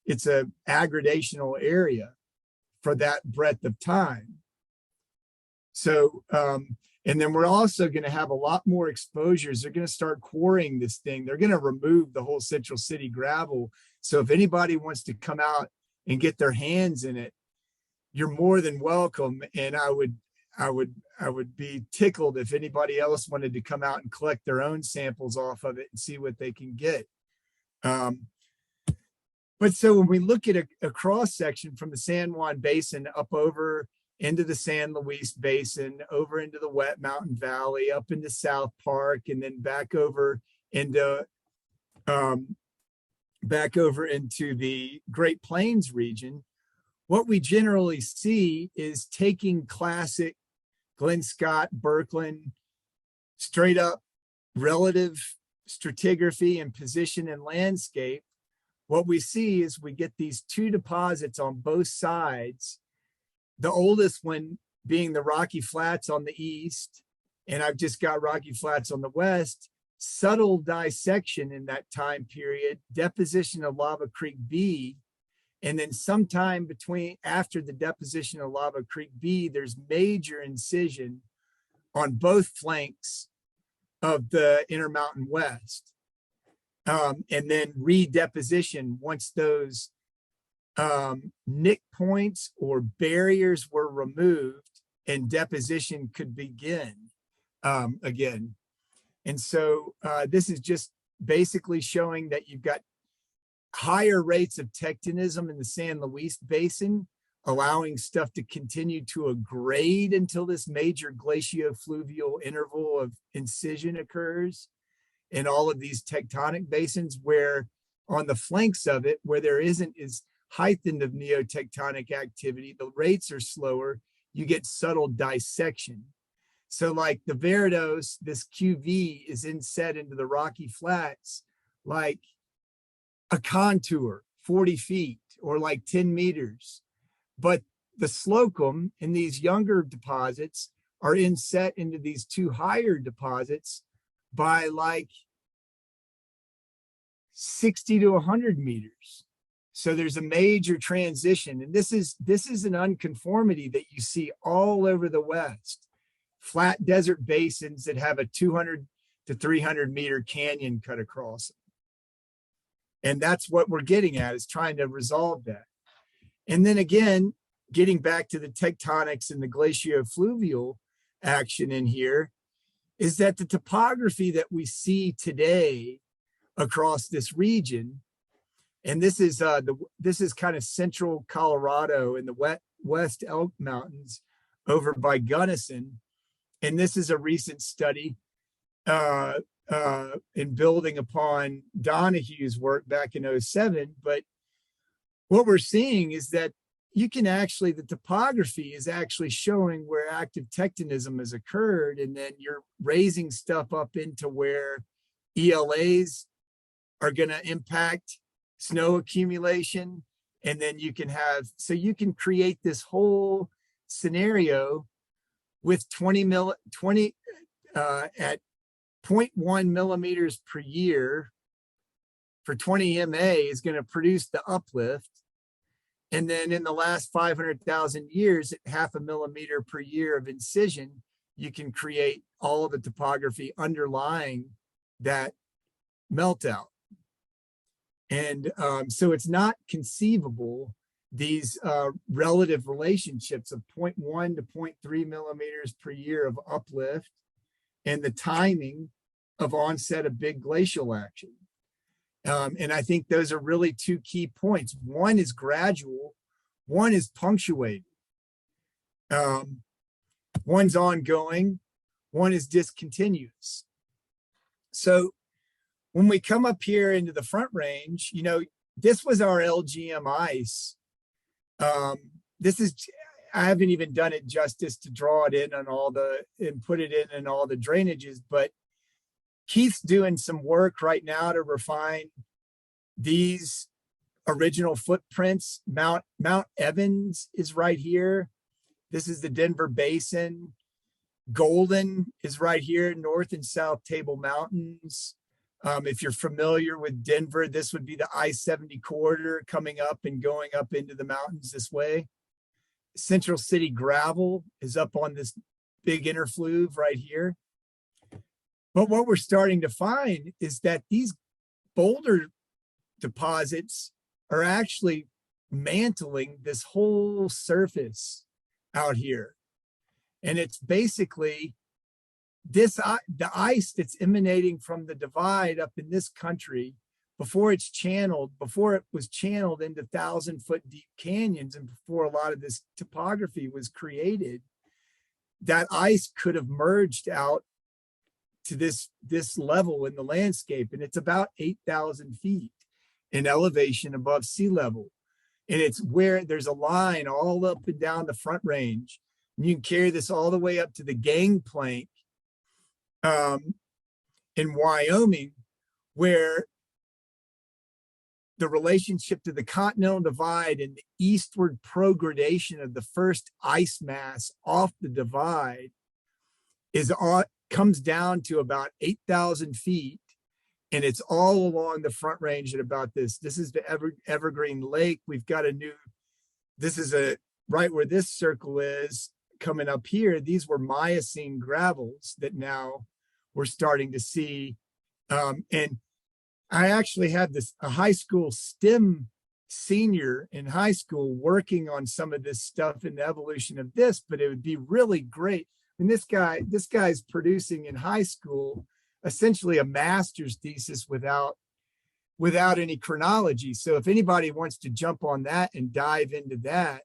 It's a aggradational area for that breadth of time. So, and then we're also going to have a lot more exposures. They're going to start quarrying this thing. They're going to remove the whole Central City gravel. So if anybody wants to come out and get their hands in it, you're more than welcome. And I would be tickled if anybody else wanted to come out and collect their own samples off of it and see what they can get. But so when we look at a cross section from the San Juan Basin up over into the San Luis Basin, over into the Wet Mountain Valley, up into South Park, and then back over into the Great Plains region, what we generally see is taking classic Glenn Scott, Birkeland, straight up relative stratigraphy and position and landscape. What we see is we get these 2 deposits on both sides, the oldest one being the Rocky Flats on the east, and I've just got Rocky Flats on the west, subtle dissection in that time period, deposition of Lava Creek B, and then sometime after the deposition of Lava Creek B, there's major incision on both flanks of the Intermountain West. and then redeposition once those nick points or barriers were removed, and deposition could begin again. And so this is just basically showing that you've got higher rates of tectonism in the San Luis Basin, allowing stuff to continue to grade until this major glaciofluvial interval of incision occurs in all of these tectonic basins, where on the flanks of it, where there isn't as heightened of neotectonic activity, the rates are slower, you get subtle dissection. So like the Veridos, this QV is inset into the Rocky Flats like a contour, 40 feet or like 10 meters. But the Slocum in these younger deposits are inset into these two higher deposits by like 60 to 100 meters. So there's a major transition. And this is an unconformity that you see all over the West. Flat desert basins that have a 200 to 300 meter canyon cut across them. And that's what we're getting at, is trying to resolve that. And then again, getting back to the tectonics and the glaciofluvial action in here, is that the topography that we see today across this region, and this is kind of central Colorado in the West Elk Mountains over by Gunnison. And this is a recent study in building upon Donahue's work back in 2007. But what we're seeing is that you can actually, the topography is actually showing where active tectonism has occurred. And then you're raising stuff up into where ELAs are going to impact snow accumulation. And then you can have, so you can create this whole scenario with 20 at 0.1 millimeters per year for 20 MA is going to produce the uplift. And then in the last 500,000 years, at 0.5 millimeter per year of incision, you can create all of the topography underlying that meltout. And so it's not conceivable, these relative relationships of 0.1 to 0.3 millimeters per year of uplift and the timing of onset of big glacial action. And I think those are really two key points. One is gradual, one is punctuated. One's ongoing, one is discontinuous. So when we come up here into the Front Range, you know, this was our LGM ice. This is, I haven't even done it justice to draw it in on all the, and put it in all the drainages, but Keith's doing some work right now to refine these original footprints. Mount Evans is right here. This is the Denver Basin. Golden is right here, North and South Table Mountains. If you're familiar with Denver, this would be the I-70 corridor coming up and going up into the mountains this way. Central City gravel is up on this big interfluve right here. But what we're starting to find is that these boulder deposits are actually mantling this whole surface out here. And it's basically this, the ice that's emanating from the divide up in this country before it's channeled, before it was channeled into 1,000-foot deep canyons and before a lot of this topography was created, that ice could have merged out to this level in the landscape. And it's about 8,000 feet in elevation above sea level. And it's where there's a line all up and down the Front Range. And you can carry this all the way up to the gangplank in Wyoming, where the relationship to the Continental Divide and the eastward progradation of the first ice mass off the divide comes down to about 8,000 feet. And it's all along the Front Range at about this. This is the Evergreen Lake. We've got a new, this is right where this circle is coming up here. These were Miocene gravels that now we're starting to see. And I actually had a high school STEM senior in high school working on some of this stuff in the evolution of this, but it would be really great. And this guy's producing in high school essentially a master's thesis without any chronology. So if anybody wants to jump on that and dive into that,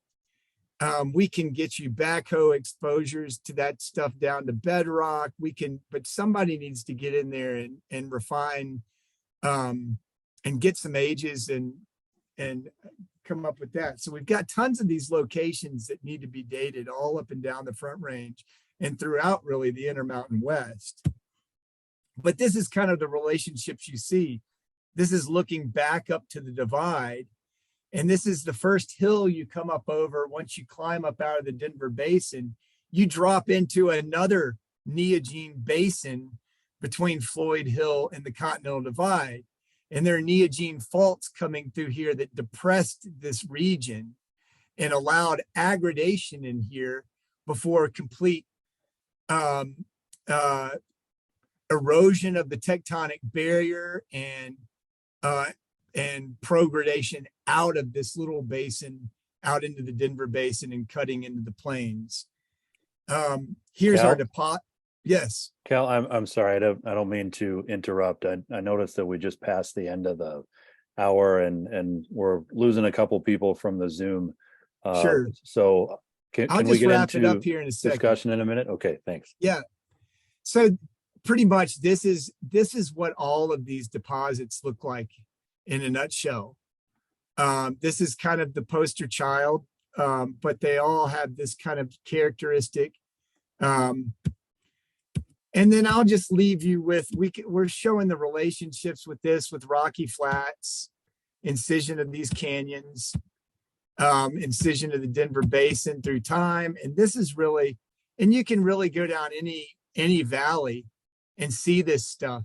we can get you backhoe exposures to that stuff down to bedrock. But somebody needs to get in there and refine and get some ages and come up with that. So we've got tons of these locations that need to be dated all up and down the Front Range and throughout really the Intermountain West. But this is kind of the relationships you see. This is looking back up to the divide. And this is the first hill you come up over. Once you climb up out of the Denver Basin, you drop into another Neogene basin between Floyd Hill and the Continental Divide. And there are Neogene faults coming through here that depressed this region and allowed aggradation in here before complete erosion of the tectonic barrier and progradation out of this little basin, out into the Denver Basin and cutting into the plains. Here's Cal? our deposit. Yes. Cal, I'm sorry. I don't mean to interrupt. I noticed that we just passed the end of the hour and we're losing a couple people from the Zoom. Sure. So can I'll we just get wrap into it up here in a second. discussion in a minute? Okay, thanks. Yeah. So pretty much this is what all of these deposits look like in a nutshell. This is kind of the poster child, but they all have this kind of characteristic. And then I'll just leave you with, we're showing the relationships with this, with Rocky Flats, incision of these canyons, incision of the Denver Basin through time. And this is really, and you can really go down any valley and see this stuff.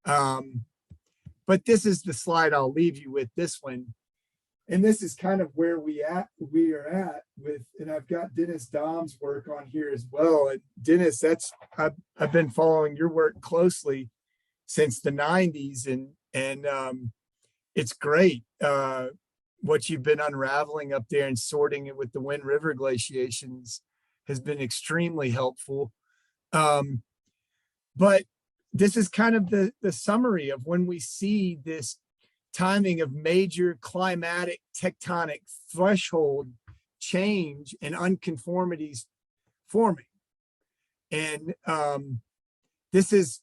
But this is the slide I'll leave you with, this one. And this is kind of where we are at with, and I've got Dennis Dom's work on here as well. And Dennis, I've been following your work closely since the 90s, and it's great what you've been unraveling up there and sorting it with the Wind River glaciations has been extremely helpful. But this is kind of the summary of when we see this timing of major climatic tectonic threshold change and unconformities forming. And this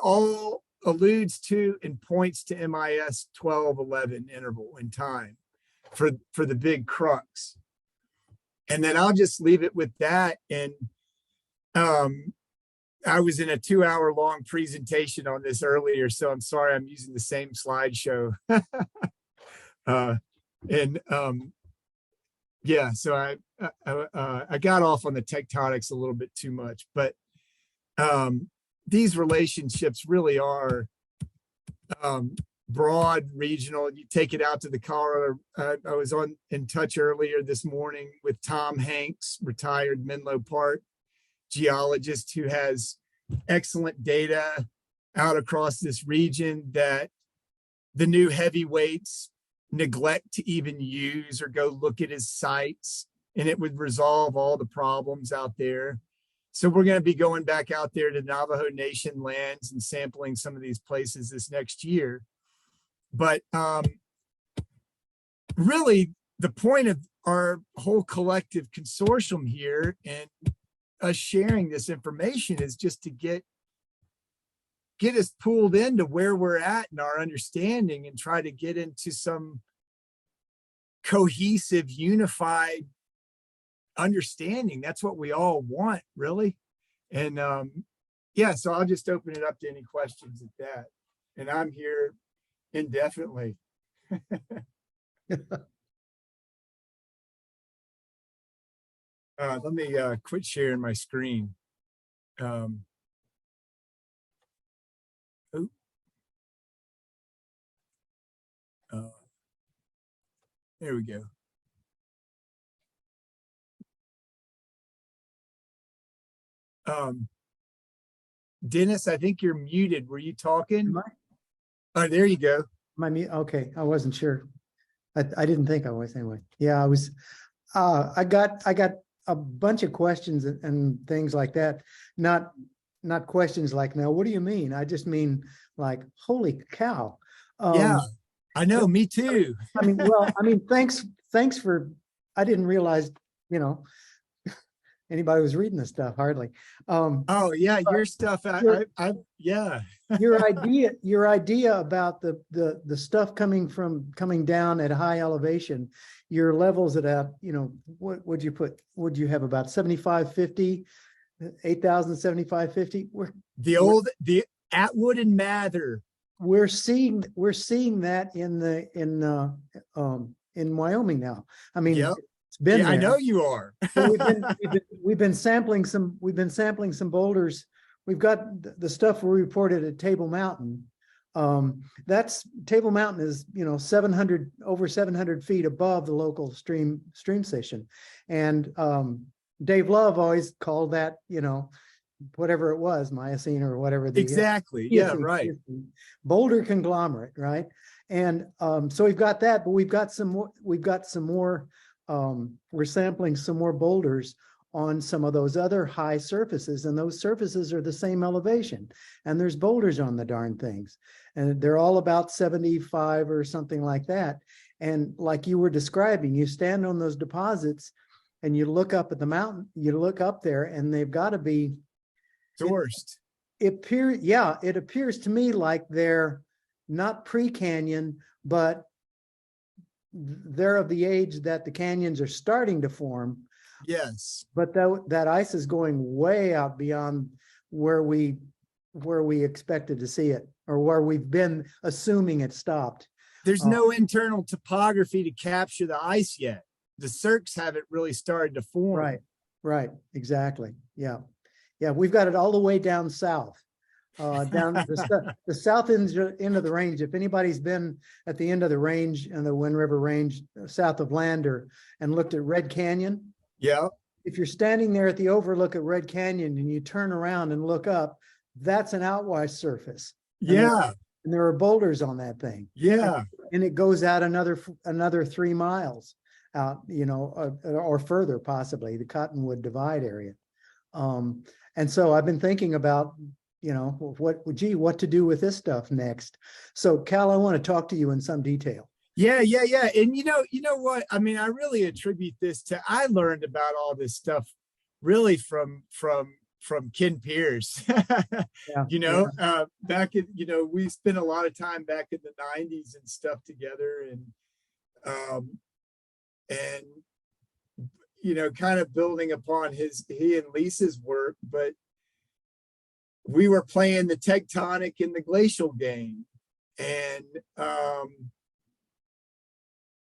all alludes to and points to MIS 1211 interval in time for the big crux. And then I'll just leave it with that. And I was in a 2-hour-long presentation on this earlier, so I'm sorry I'm using the same slideshow. Yeah, so I got off on the tectonics a little bit too much, but these relationships really are broad, regional. You take it out to the Colorado. I was in touch earlier this morning with Tom Hanks, retired Menlo Park geologist who has excellent data out across this region that the new heavyweights neglect to even use or go look at his sites, and it would resolve all the problems out there. So we're going to be going back out there to Navajo Nation lands and sampling some of these places this next year. But really the point of our whole collective consortium here and us sharing this information is just to get us pulled into where we're at in our understanding and try to get into some cohesive, unified understanding. That's what we all want, really. And yeah, so I'll just open it up to any questions at that. And I'm here indefinitely. Let me quit sharing my screen. There we go. Dennis, I think you're muted. Were you talking? Am I? Oh, there you go. Okay, I wasn't sure. I didn't think I was anyway. Yeah, I was. I got a bunch of questions and things like that. Not questions like, now, what do you mean? I just mean like, holy cow. Yeah, I know. Me too. I mean, thanks for. I didn't realize, anybody was reading this stuff, hardly. Oh yeah, your stuff. Yeah. your idea about the stuff coming down at high elevation, your levels at what would you put? Would you have about 7550, 8,000, 7550? The Atwood and Mather. We're seeing that in Wyoming now. I mean, yep. It's been there. I know you are. we've been sampling some boulders. We've got the stuff we reported at Table Mountain. That's Table Mountain is over 700 feet above the local stream station, and Dave Love always called that whatever it was, Miocene or whatever. Exactly. Yeah. Right. Boulder conglomerate. Right. And so we've got that, but we've got some more. We're sampling some more boulders on some of those other high surfaces, and those surfaces are the same elevation, and there's boulders on the darn things, and they're all about 75 or something like that. And like you were describing, you stand on those deposits and you look up at the mountain, you look up there, and they've got to be sourced. It appears to me like they're not pre-canyon, but they're of the age that the canyons are starting to form. Yes. But that ice is going way out beyond where we expected to see it, or where we've been assuming it stopped. There's no internal topography to capture the ice yet. The cirques haven't really started to form. Right. Exactly. Yeah. We've got it all the way down south. Down the south end of the range. If anybody's been at the end of the range and the Wind River Range south of Lander and looked at Red Canyon, yeah. If you're standing there at the overlook at Red Canyon and you turn around and look up, that's an outwash surface. Yeah. And there are boulders on that thing. Yeah. And it goes out another 3 miles out, or further, possibly the Cottonwood Divide area. And so I've been thinking about what to do with this stuff next. So Cal, I want to talk to you in some detail. Yeah. And you know what? I mean, I really attribute this to, I learned about all this stuff really from Ken Pierce. Back in, we spent a lot of time back in the 90s and stuff together, and kind of building upon he and Lisa's work, but we were playing the tectonic and the glacial game, and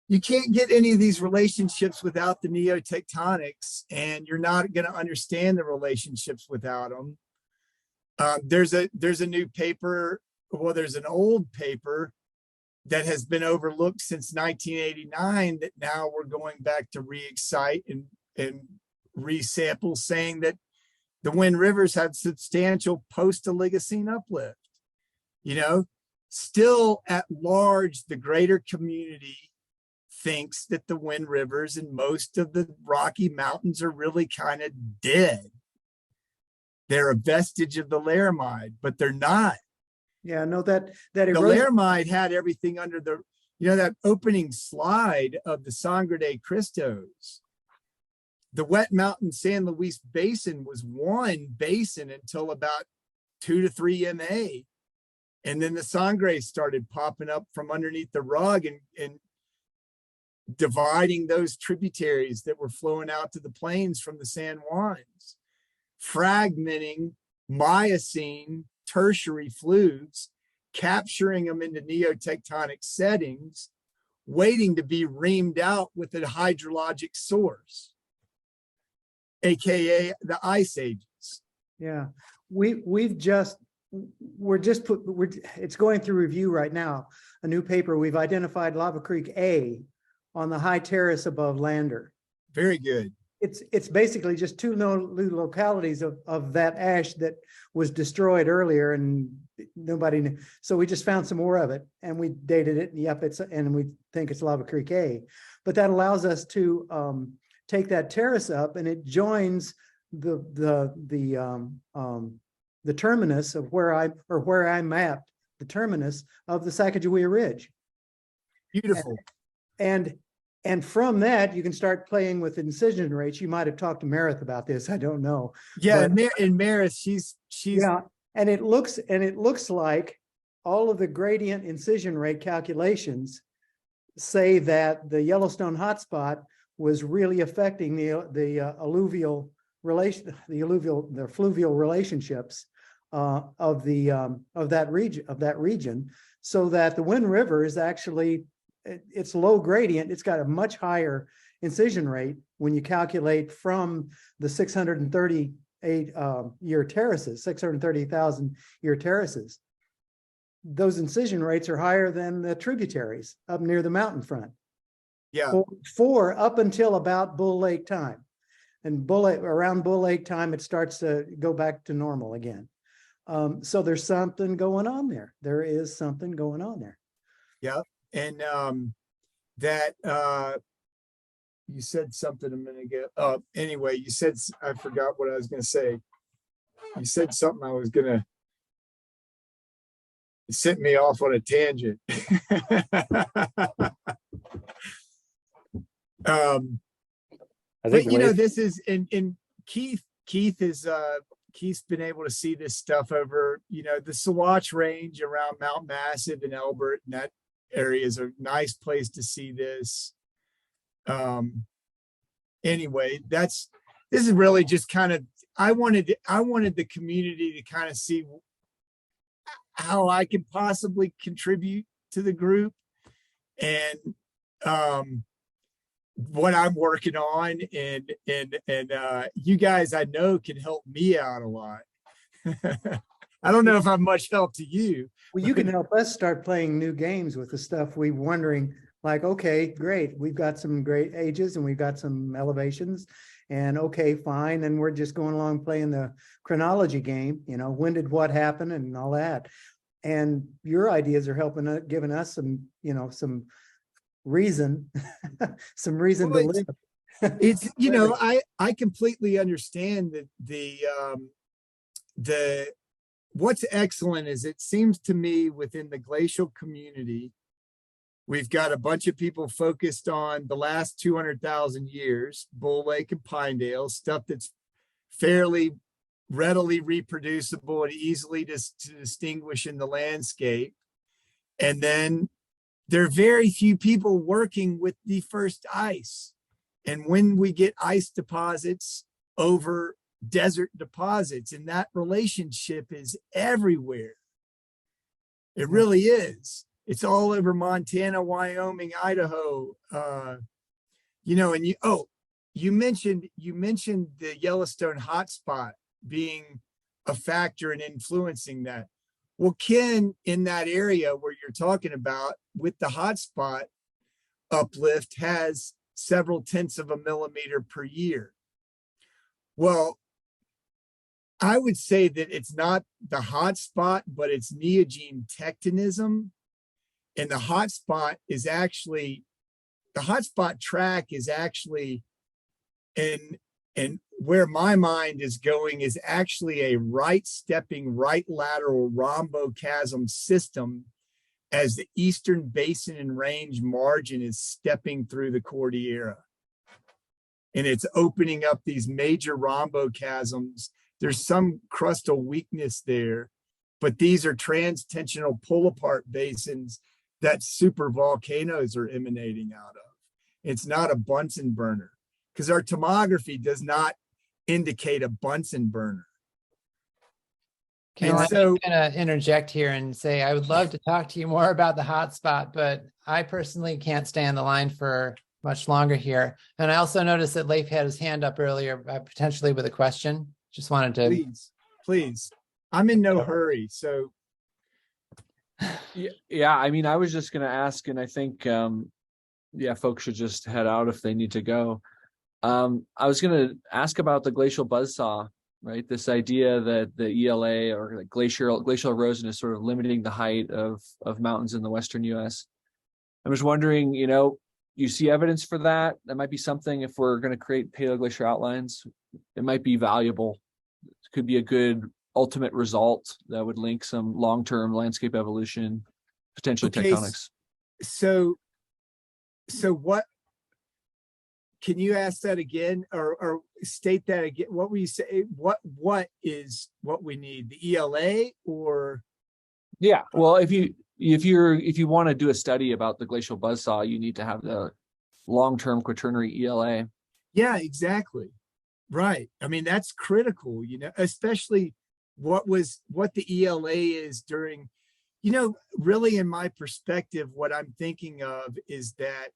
you can't get any of these relationships without the neotectonics, and you're not going to understand the relationships without them. There's a new paper. Well, there's an old paper that has been overlooked since 1989 that now we're going back to re-excite and resample, saying that the Wind Rivers have substantial post-Oligocene uplift. Still at large, the greater community thinks that the Wind Rivers and most of the Rocky Mountains are really kind of dead. They're a vestige of the Laramide, but they're not. Yeah, no, that the Laramide had everything under that opening slide of the Sangre de Cristos. The Wet Mountain San Luis Basin was one basin until about 2 to 3 MA. And then the Sangre started popping up from underneath the rug and dividing those tributaries that were flowing out to the plains from the San Juans, fragmenting Miocene tertiary fluids, capturing them into neotectonic settings, waiting to be reamed out with a hydrologic source, aka the ice ages. Yeah, it's going through review right now, a new paper. We've identified Lava Creek A on the high terrace above Lander. Very good. it's basically just two new localities of that ash that was destroyed earlier, and nobody knew. So we just found some more of it, and we dated it. And yep, and we think it's Lava Creek A. But that allows us to take that terrace up, and it joins the terminus of where I mapped the terminus of the Sacagawea Ridge. Beautiful. And from that, you can start playing with incision rates. You might have talked to Meredith about this. I don't know. Yeah, But, and Meredith, she's yeah, and it looks like all of the gradient incision rate calculations say that the Yellowstone hotspot was really affecting the fluvial relationships of that region, so that the Wind River is actually, it's low gradient. It's got a much higher incision rate when you calculate from the 638 year terraces, 630,000 year terraces. Those incision rates are higher than the tributaries up near the mountain front. yeah. For up until about Bull Lake time. And around Bull Lake time, it starts to go back to normal again. So there's something going on there. There is something going on there. Yeah. And that you said something a minute ago. Anyway, you said, I forgot what I was going to say. You said something I was going to, it sent me off on a tangent. I think But you know, Leif- this is in Keith's been able to see this stuff over, you know, the Saguache Range around Mount Massive and Elbert, and that area is a nice place to see this. Anyway, this is really just kind of, I wanted the community to kind of see how I could possibly contribute to the group, and what I'm working on, and you guys I know can help me out a lot. I don't know if I'm much help to you. Well, you can help us start playing new games with the stuff we're wondering, like, okay, great. We've got some great ages and we've got some elevations, and okay, fine. And we're just going along playing the chronology game, you know, when did what happen and all that. And your ideas are helping, giving us some, you know, some reason, some reason Well, to live. It's, you know, I completely understand that the what's excellent is, it seems to me, within the glacial community, we've got a bunch of people focused on the last 200,000 years, Bull Lake and Pinedale, stuff that's fairly readily reproducible and easily to distinguish in the landscape. And then there are very few people working with the first ice. And when we get ice deposits over desert deposits, and that relationship is everywhere. It really is. It's all over Montana, Wyoming, Idaho. You know, and you mentioned the Yellowstone hotspot being a factor in influencing that. Well, Ken, in that area where you're talking about with the hotspot uplift, has several tenths of a millimeter per year. Well, I would say that it's not the hotspot, but it's Neogene tectonism. And the hotspot is actually, the hotspot track is actually, and where my mind is going, is actually a right stepping, right lateral rhombochasm system as the eastern basin and range margin is stepping through the Cordillera. And it's opening up these major rhombochasms. There's some crustal weakness there, but these are transtensional pull apart basins that super volcanoes are emanating out of. It's not a Bunsen burner, because our tomography does not indicate a Bunsen burner. Caroline, so- I'm going to interject here and say I would love to talk to you more about the hotspot, but I personally can't stay on the line for much longer here. And I also noticed that Leif had his hand up earlier, potentially with a question. Just wanted to. Please. I'm in no hurry. So. Yeah. I mean, I was just going to ask, and I think, folks should just head out if they need to go. I was going to ask about the glacial buzzsaw, right? This idea that the ELA or like glacial erosion is sort of limiting the height of mountains in the Western U.S. I was wondering, you see evidence for that? That might be something if we're going to create paleoglacier outlines, it might be valuable. It could be a good ultimate result that would link some long-term landscape evolution, potentially tectonics. So what, can you ask that again or state that again? What were you saying? What is what we need? The ELA or? Yeah, well, if you want to do a study about the glacial buzzsaw, you need to have the long-term quaternary ELA. Yeah, exactly. Right. I mean, that's critical, especially what the ELA is during, really in my perspective, what I'm thinking of is that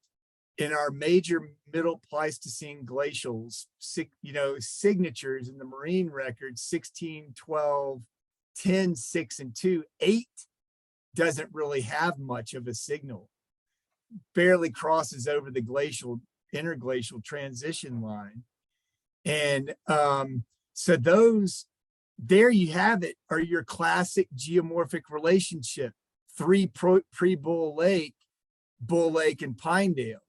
in our major middle Pleistocene glacials, signatures in the marine record, 16, 12, 10, 6, and 2, 8 doesn't really have much of a signal, barely crosses over the interglacial transition line. And so those, there you have it, are your classic geomorphic relationship, 3 pre-Bull Lake, and Pinedale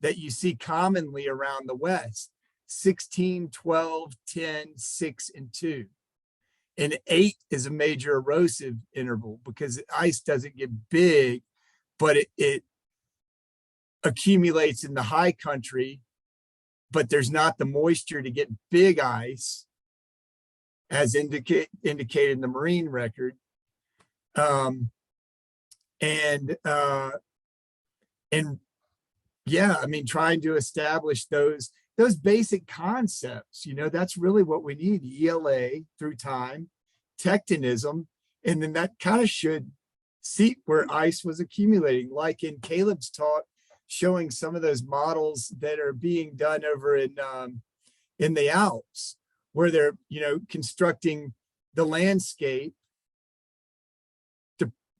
that you see commonly around the West, 16, 12, 10, 6, and 2. And 8 is a major erosive interval because ice doesn't get big, but it accumulates in the high country, but there's not the moisture to get big ice as indicated in the marine record. Yeah, I mean, trying to establish those basic concepts, that's really what we need. ELA through time, tectonism, and then that kind of should seat where ice was accumulating, like in Caleb's talk, showing some of those models that are being done over in the Alps, where they're, constructing the landscape,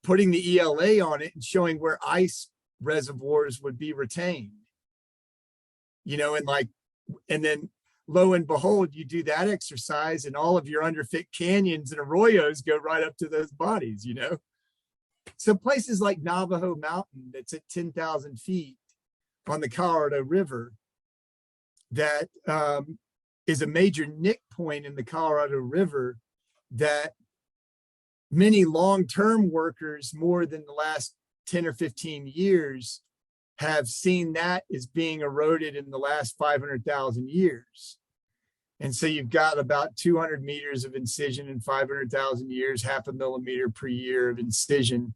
putting the ELA on it and showing where ice reservoirs would be retained, and then lo and behold, you do that exercise and all of your underfit canyons and arroyos go right up to those bodies, So places like Navajo Mountain, that's at 10,000 feet on the Colorado River, that is a major nick point in the Colorado River that many long-term workers, more than the last 10 or 15 years, have seen that as being eroded in the last 500,000 years. And so you've got about 200 meters of incision in 500,000 years, 0.5 millimeter per year of incision.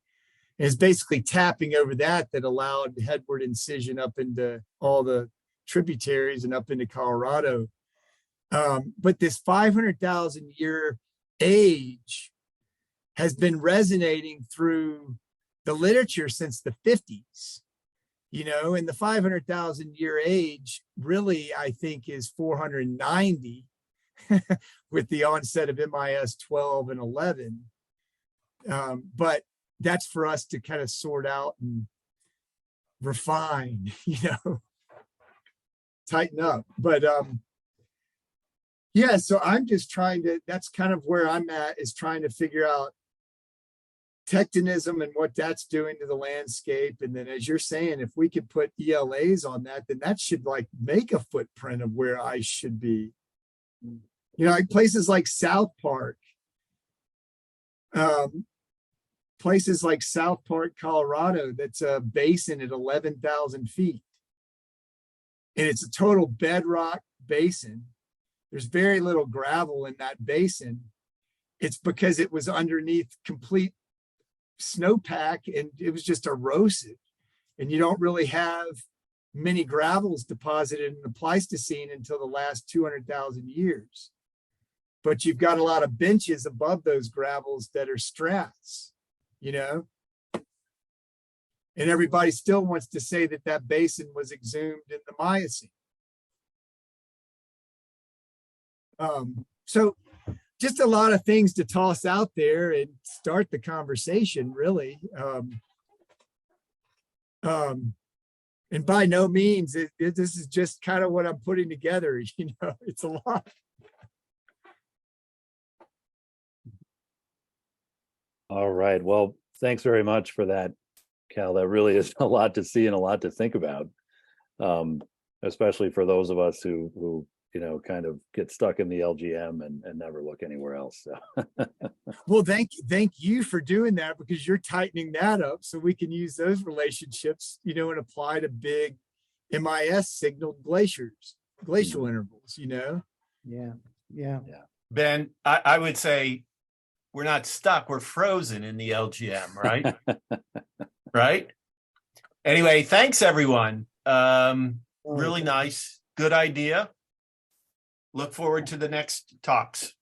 And it's basically tapping over that allowed headward incision up into all the tributaries and up into Colorado. But this 500,000 year age has been resonating through the literature since the 50s, and the 500,000 year age really, I think, is 490 with the onset of MIS 12 and 11. But that's for us to kind of sort out and refine, tighten up. But yeah, so I'm just that's kind of where I'm at, is trying to figure out tectonism and what that's doing to the landscape. And then, as you're saying, if we could put ELAs on that, then that should make a footprint of where ice should be. Like places like South Park, Colorado, that's a basin at 11,000 feet. And it's a total bedrock basin. There's very little gravel in that basin. It's because it was underneath complete snowpack and it was just erosive. And you don't really have many gravels deposited in the Pleistocene until the last 200,000 years. But you've got a lot of benches above those gravels that are strats, and everybody still wants to say that basin was exhumed in the Miocene. So just a lot of things to toss out there and start the conversation, really. And by no means, this is just kind of what I'm putting together. You know, it's a lot. All right. Well, thanks very much for that, Cal. That really is a lot to see and a lot to think about, especially for those of us who kind of get stuck in the LGM and never look anywhere else. So. Well, thank you for doing that, because you're tightening that up so we can use those relationships, and apply to big MIS signaled glacial intervals, Yeah. Ben, I would say we're not stuck, we're frozen in the LGM, right? Right? Anyway, thanks everyone. Really nice, good idea. Look forward to the next talks.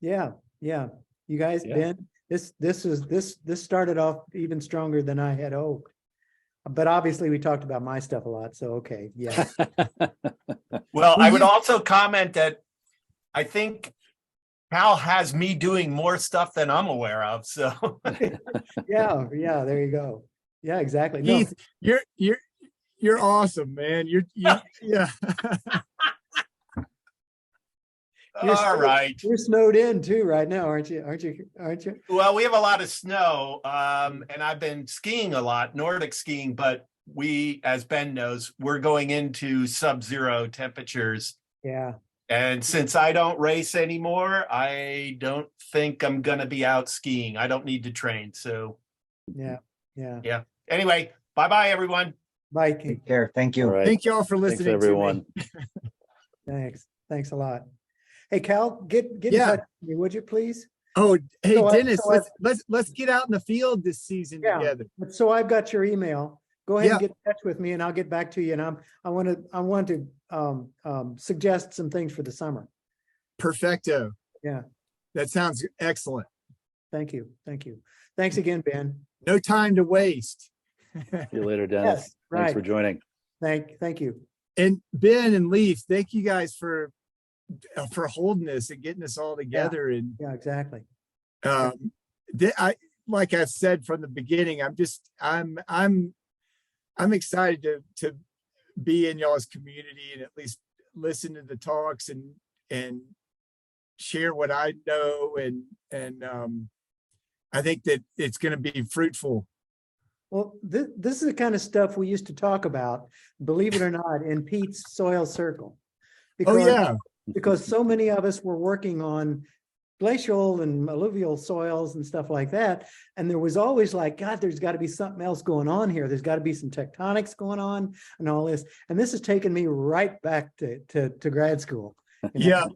Yeah. You guys, Yeah. Ben, this started off even stronger than I had hoped. But obviously we talked about my stuff a lot. So okay, yeah. Well, I would also comment that I think Cal has me doing more stuff than I'm aware of. So Yeah, there you go. Yeah, exactly. No, Keith, you're awesome, man. Yeah. all right. You're snowed in too right now, aren't you? Well, we have a lot of snow, and I've been skiing a lot, Nordic skiing, but we, as Ben knows, we're going into sub-zero temperatures. Yeah. And since I don't race anymore, I don't think I'm going to be out skiing. I don't need to train. So, Yeah. Anyway, bye-bye, everyone. Bye. Take care. Thank you. All right. Thank y'all for Thanks, listening everyone. to me. Thanks a lot. Hey, Cal, get in Yeah. touch with me, would you please? Oh, hey, So Dennis, let's get out in the field this season Yeah. together. So I've got your email. Go ahead and Yeah. get in touch with me, and I'll get back to you. And I want to suggest some things for the summer. Perfecto. Yeah. That sounds excellent. Thank you. Thanks again, Ben. No time to waste. See you later, Dennis. Yes, Thanks right. for joining. Thank you. And Ben and Leaf, thank you guys for holding this and getting us all together. And Yeah, exactly. like I've said from the beginning, I'm excited to be in y'all's community and at least listen to the talks and share what I know. And I think that it's going to be fruitful. Well, this is the kind of stuff we used to talk about, believe it or not, in Pete's soil circle. Because so many of us were working on glacial and alluvial soils and stuff like that. And there was always like, God, there's got to be something else going on here. There's got to be some tectonics going on and all this. And this has taken me right back to grad school. Yeah.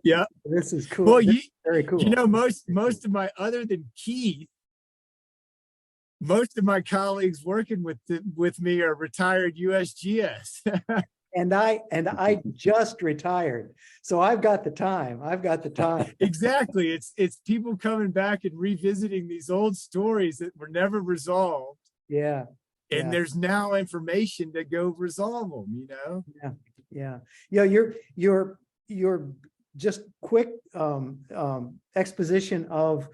This is cool. Well, very cool. Most of my, other than Keith, most of my colleagues working with me are retired USGS. And I just retired, so I've got the time. Exactly. It's people coming back and revisiting these old stories that were never resolved. Yeah. And there's now information to go resolve them. Yeah. Your just quick exposition of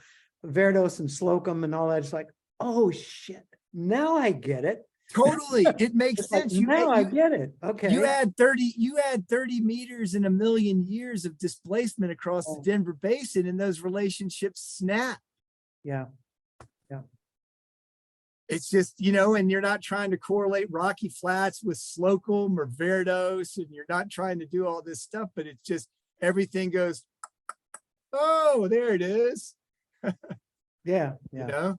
Verdos and Slocum and all that. It's like, oh shit! Now I get it. Totally, it makes sense. I get it. Okay. You add 30 meters in a million years of displacement across the Denver Basin, and those relationships snap. Yeah. It's just, and you're not trying to correlate Rocky Flats with Slocum or Verdos, and you're not trying to do all this stuff, but it's just everything goes, oh, there it is. Yeah. Yeah.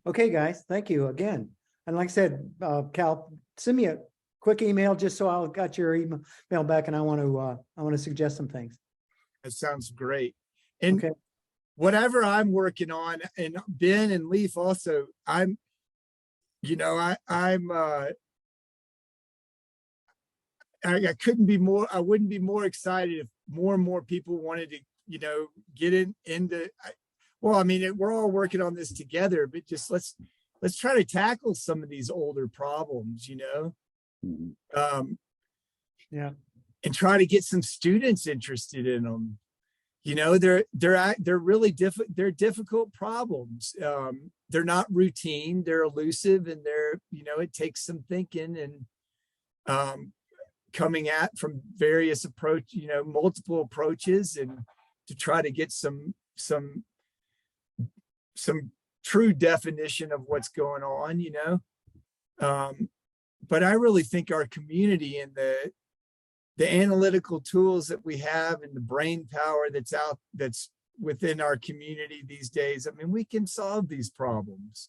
Okay, guys, thank you again. And like I said, Cal, send me a quick email just so I'll got your email back, and I want to suggest some things. That sounds great. And okay. Whatever I'm working on, and Ben and Leaf also, I couldn't be more, I wouldn't be more excited if more and more people wanted to, get into, we're all working on this together, but just let's try to tackle some of these older problems, Yeah. And try to get some students interested in them. They're really difficult problems. they're not routine, they're elusive, and they're, you know, it takes some thinking and coming at from various approach, you know, multiple approaches, and to try to get some true definition of what's going on, you know. But I really think our community and the analytical tools that we have and the brain power that's within our community these days, I mean, we can solve these problems.